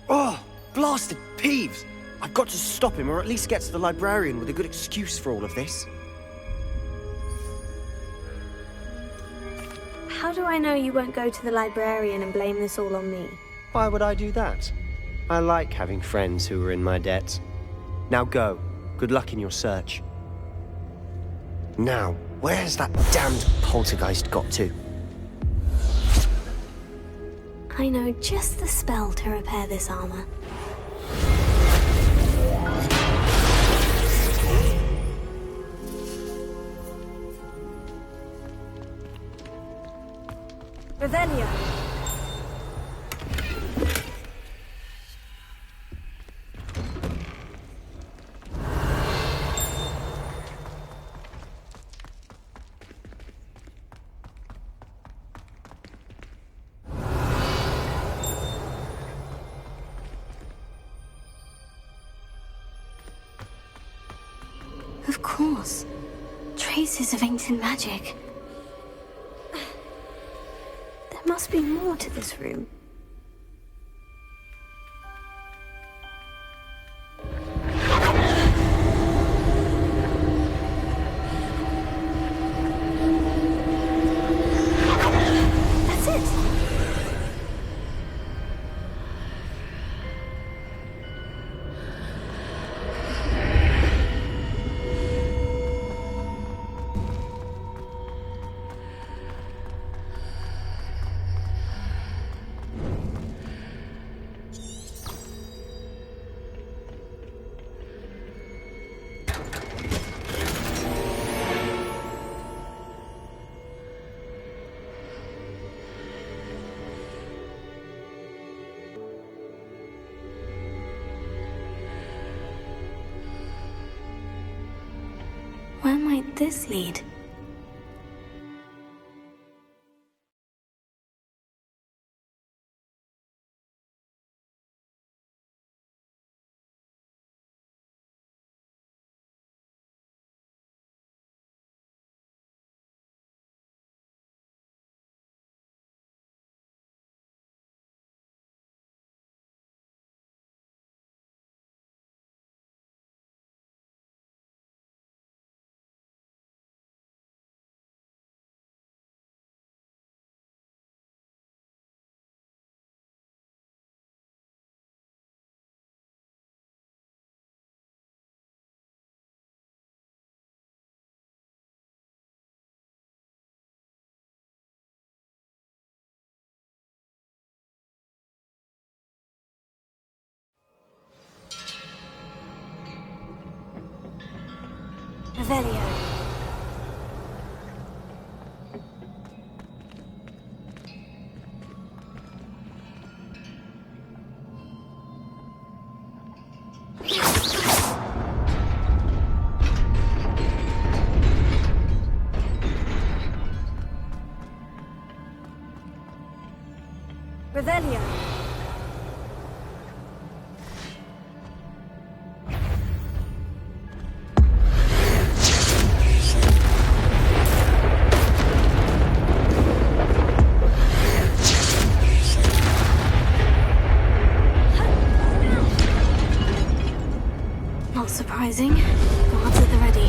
Oh, blasted Peeves! I've got to stop him, or at least get to the librarian with a good excuse for all of this. How do I know you won't go to the librarian and blame this all on me? Why would I do that? I like having friends who are in my debt. Now go. Good luck in your search. Now, where's that damned poltergeist got to? I know just the spell to repair this armor. Revelio. Of course. Traces of ancient magic. There must be more to this room. That's it! Where might this lead? Revelio. Revelio. Not surprising. Guards at the ready.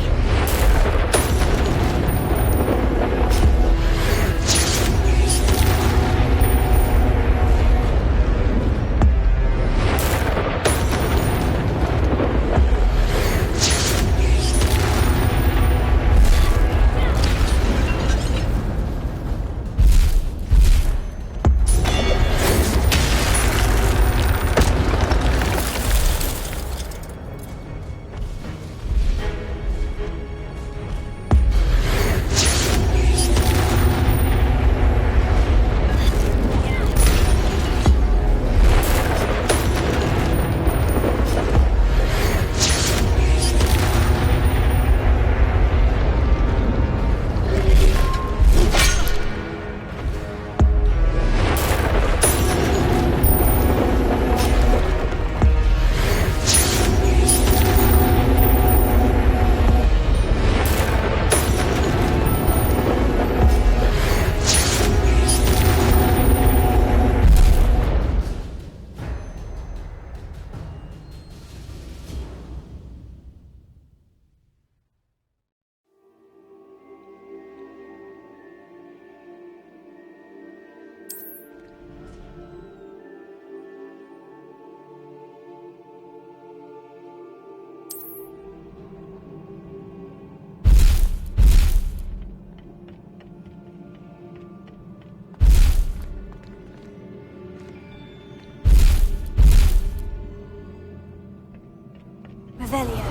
Revelio.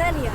Revelio.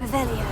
Revelio.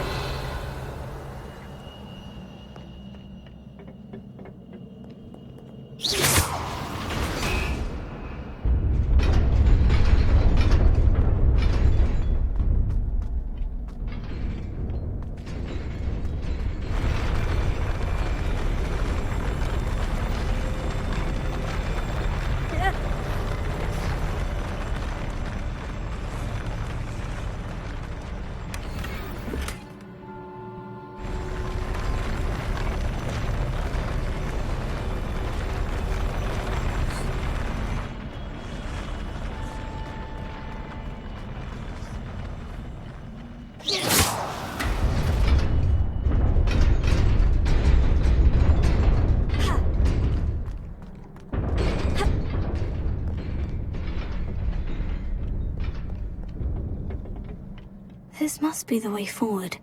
This must be the way forward.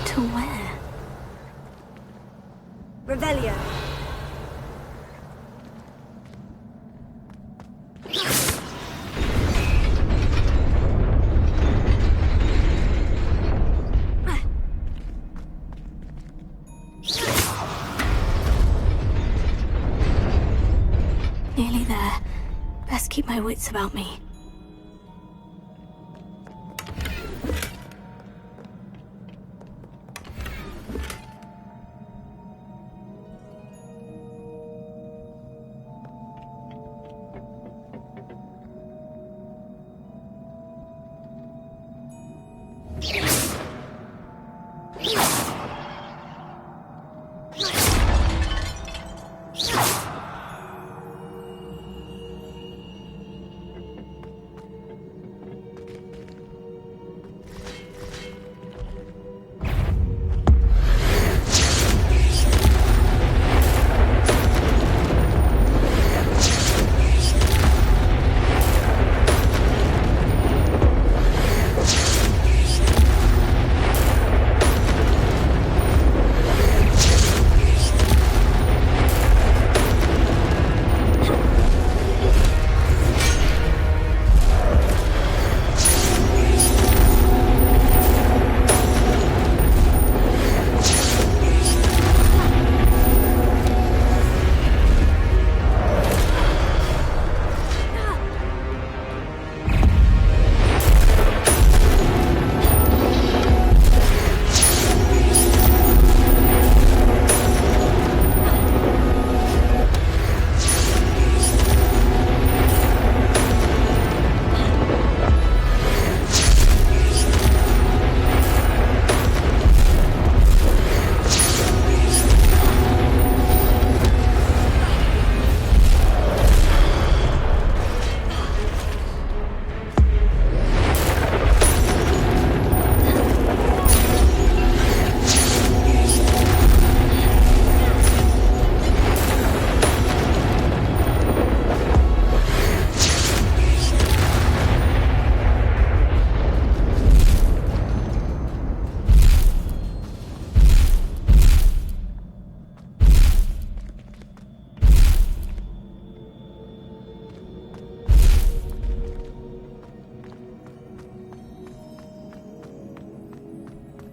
To where? Revelio. nearly there. Best keep my wits about me.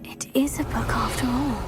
It is a book after all.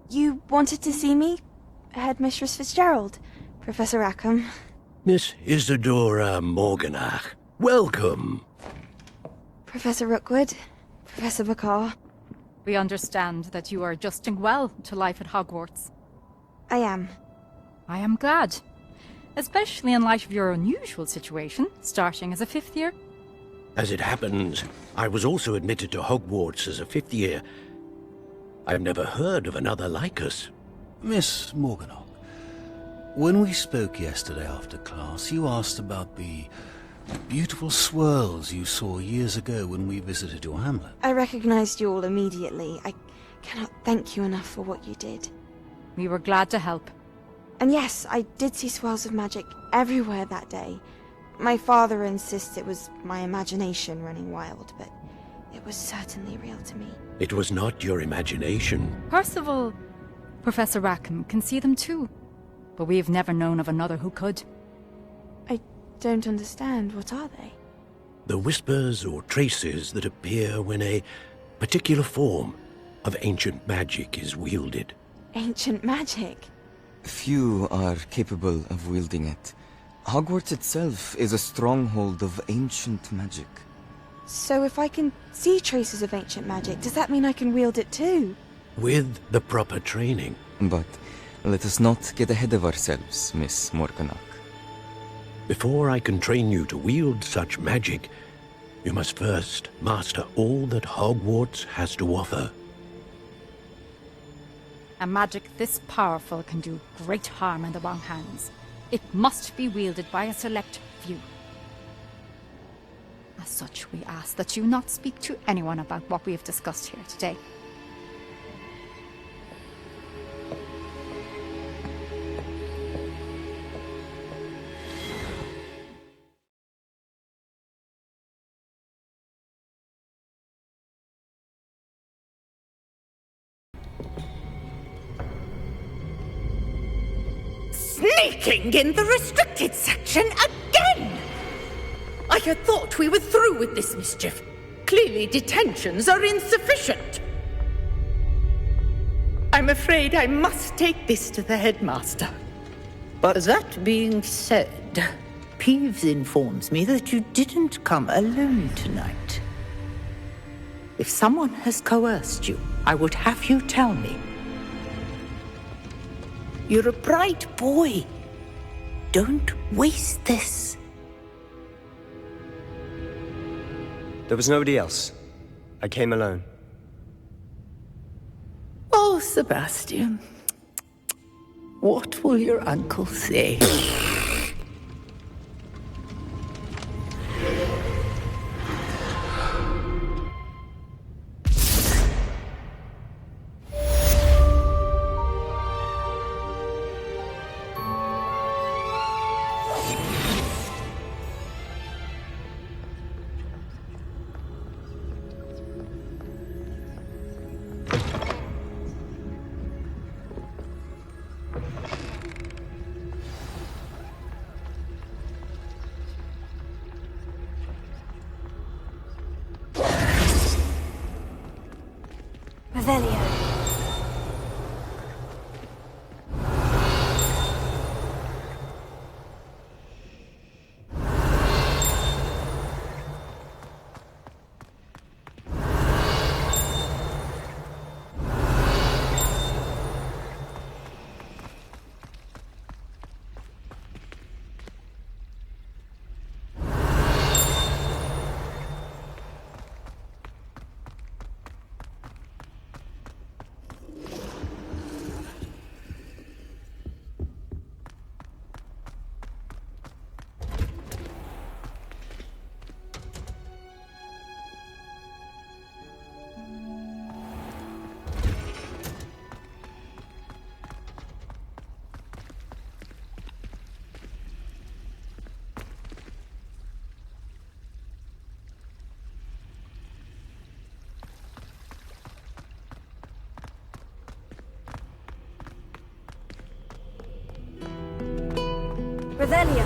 You wanted to see me? Headmistress Fitzgerald, Professor Rackham. Miss Isadora Morganach, welcome. Professor Rookwood, Professor Bakar. We understand that you are adjusting well to life at Hogwarts. I am. I am glad. Especially in light of your unusual situation, starting as a 5th year. As it happens, I was also admitted to Hogwarts as a 5th year. I've never heard of another like us. Miss Morganach, when we spoke yesterday after class, you asked about the beautiful swirls you saw years ago when we visited your hamlet. I recognized you all immediately. I cannot thank you enough for what you did. We were glad to help. And yes, I did see swirls of magic everywhere that day. My father insists it was my imagination running wild, but it was certainly real to me. It was not your imagination. Percival, Professor Rackham can see them too. But we've never known of another who could. I don't understand. What are they? The whispers or traces that appear when a particular form of ancient magic is wielded. Ancient magic? Few are capable of wielding it. Hogwarts itself is a stronghold of ancient magic. So if I can see traces of ancient magic, does that mean I can wield it too? With the proper training. But let us not get ahead of ourselves, Miss Morganach. Before I can train you to wield such magic, you must first master all that Hogwarts has to offer. A magic this powerful can do great harm in the wrong hands. It must be wielded by a select few. As such, we ask that you not speak to anyone about what we have discussed here today. Sneaking in the restricted section again! I had thought we were through with this mischief. Clearly detentions are insufficient. I'm afraid I must take this to the headmaster. But that being said, Peeves informs me that you didn't come alone tonight. If someone has coerced you, I would have you tell me. You're a bright boy. Don't waste this. There was nobody else. I came alone. Oh, Sebastian. What will your uncle say? Revelio. Revelio.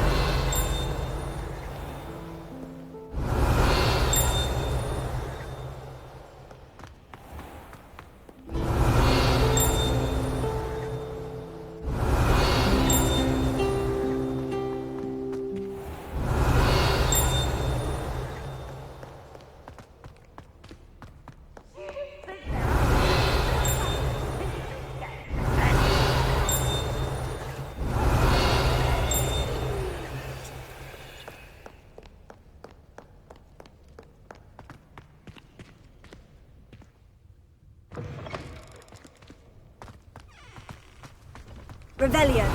Revelio.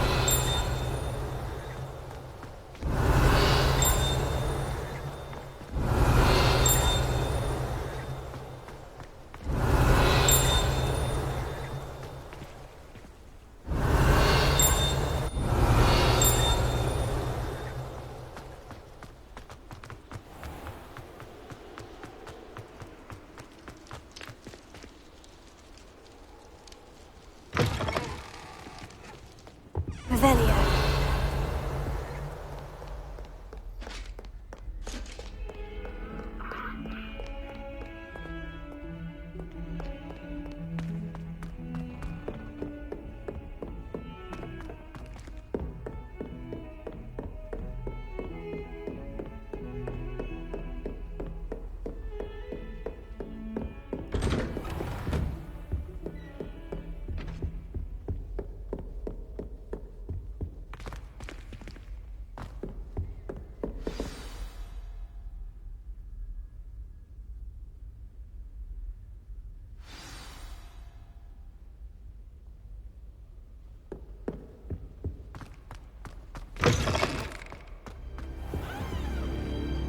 Revelio.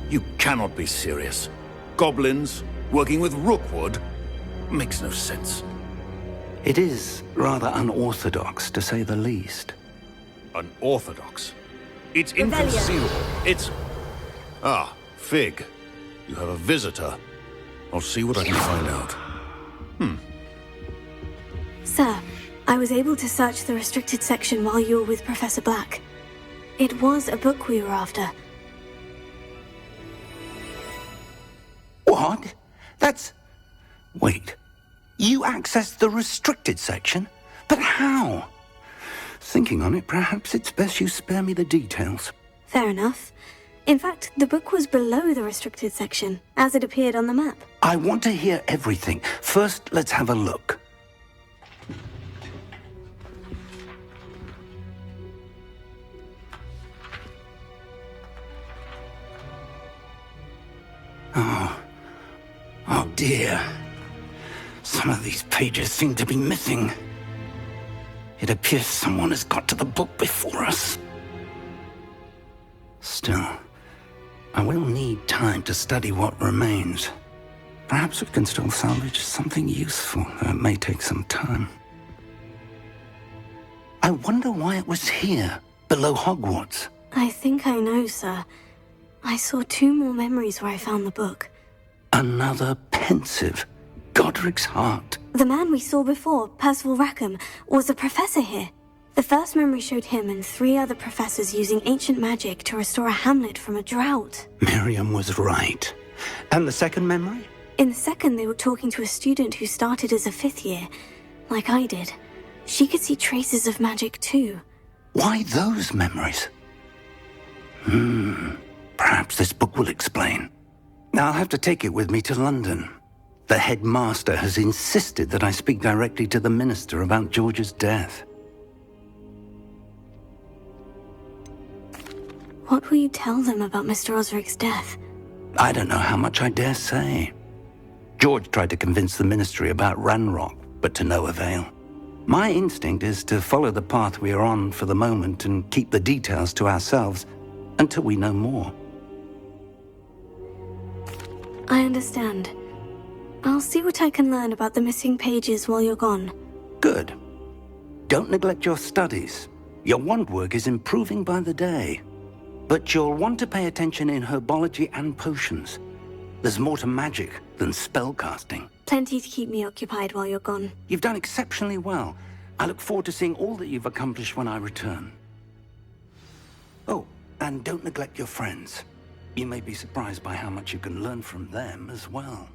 You cannot be serious. Goblins working with Rookwood? Makes no sense. It is rather unorthodox, to say the least. Unorthodox? It's Revelio. inconceivable. It's... Ah, Fig. You have a visitor. I'll see what I can find out. Sir, I was able to search the restricted section while you were with Professor Black. It was a book we were after. What? That's... Wait. You accessed the restricted section? But how? Thinking on it, perhaps it's best you spare me the details. Fair enough. In fact, the book was below the restricted section, as it appeared on the map. I want to hear everything. First, let's have a look. Oh dear. Some of these pages seem to be missing. It appears someone has got to the book before us. Still, I will need time to study what remains. Perhaps we can still salvage something useful, though it may take some time. I wonder why it was here, below Hogwarts. I think I know, sir. I saw 2 more memories where I found the book. Another pensive. Godric's heart. The man we saw before, Percival Rackham, was a professor here. The first memory showed him and 3 other professors using ancient magic to restore a hamlet from a drought. Miriam was right. And the second memory? In the second, they were talking to a student who started as a 5th year, like I did. She could see traces of magic too. Why those memories? Perhaps this book will explain. I'll have to take it with me to London. The headmaster has insisted that I speak directly to the minister about George's death. What will you tell them about Mr. Osric's death? I don't know how much I dare say. George tried to convince the ministry about Ranrock, but to no avail. My instinct is to follow the path we are on for the moment and keep the details to ourselves until we know more. I understand. I'll see what I can learn about the missing pages while you're gone. Good. Don't neglect your studies. Your wand work is improving by the day. But you'll want to pay attention in herbology and potions. There's more to magic than spellcasting. Plenty to keep me occupied while you're gone. You've done exceptionally well. I look forward to seeing all that you've accomplished when I return. Oh, and don't neglect your friends. You may be surprised by how much you can learn from them as well.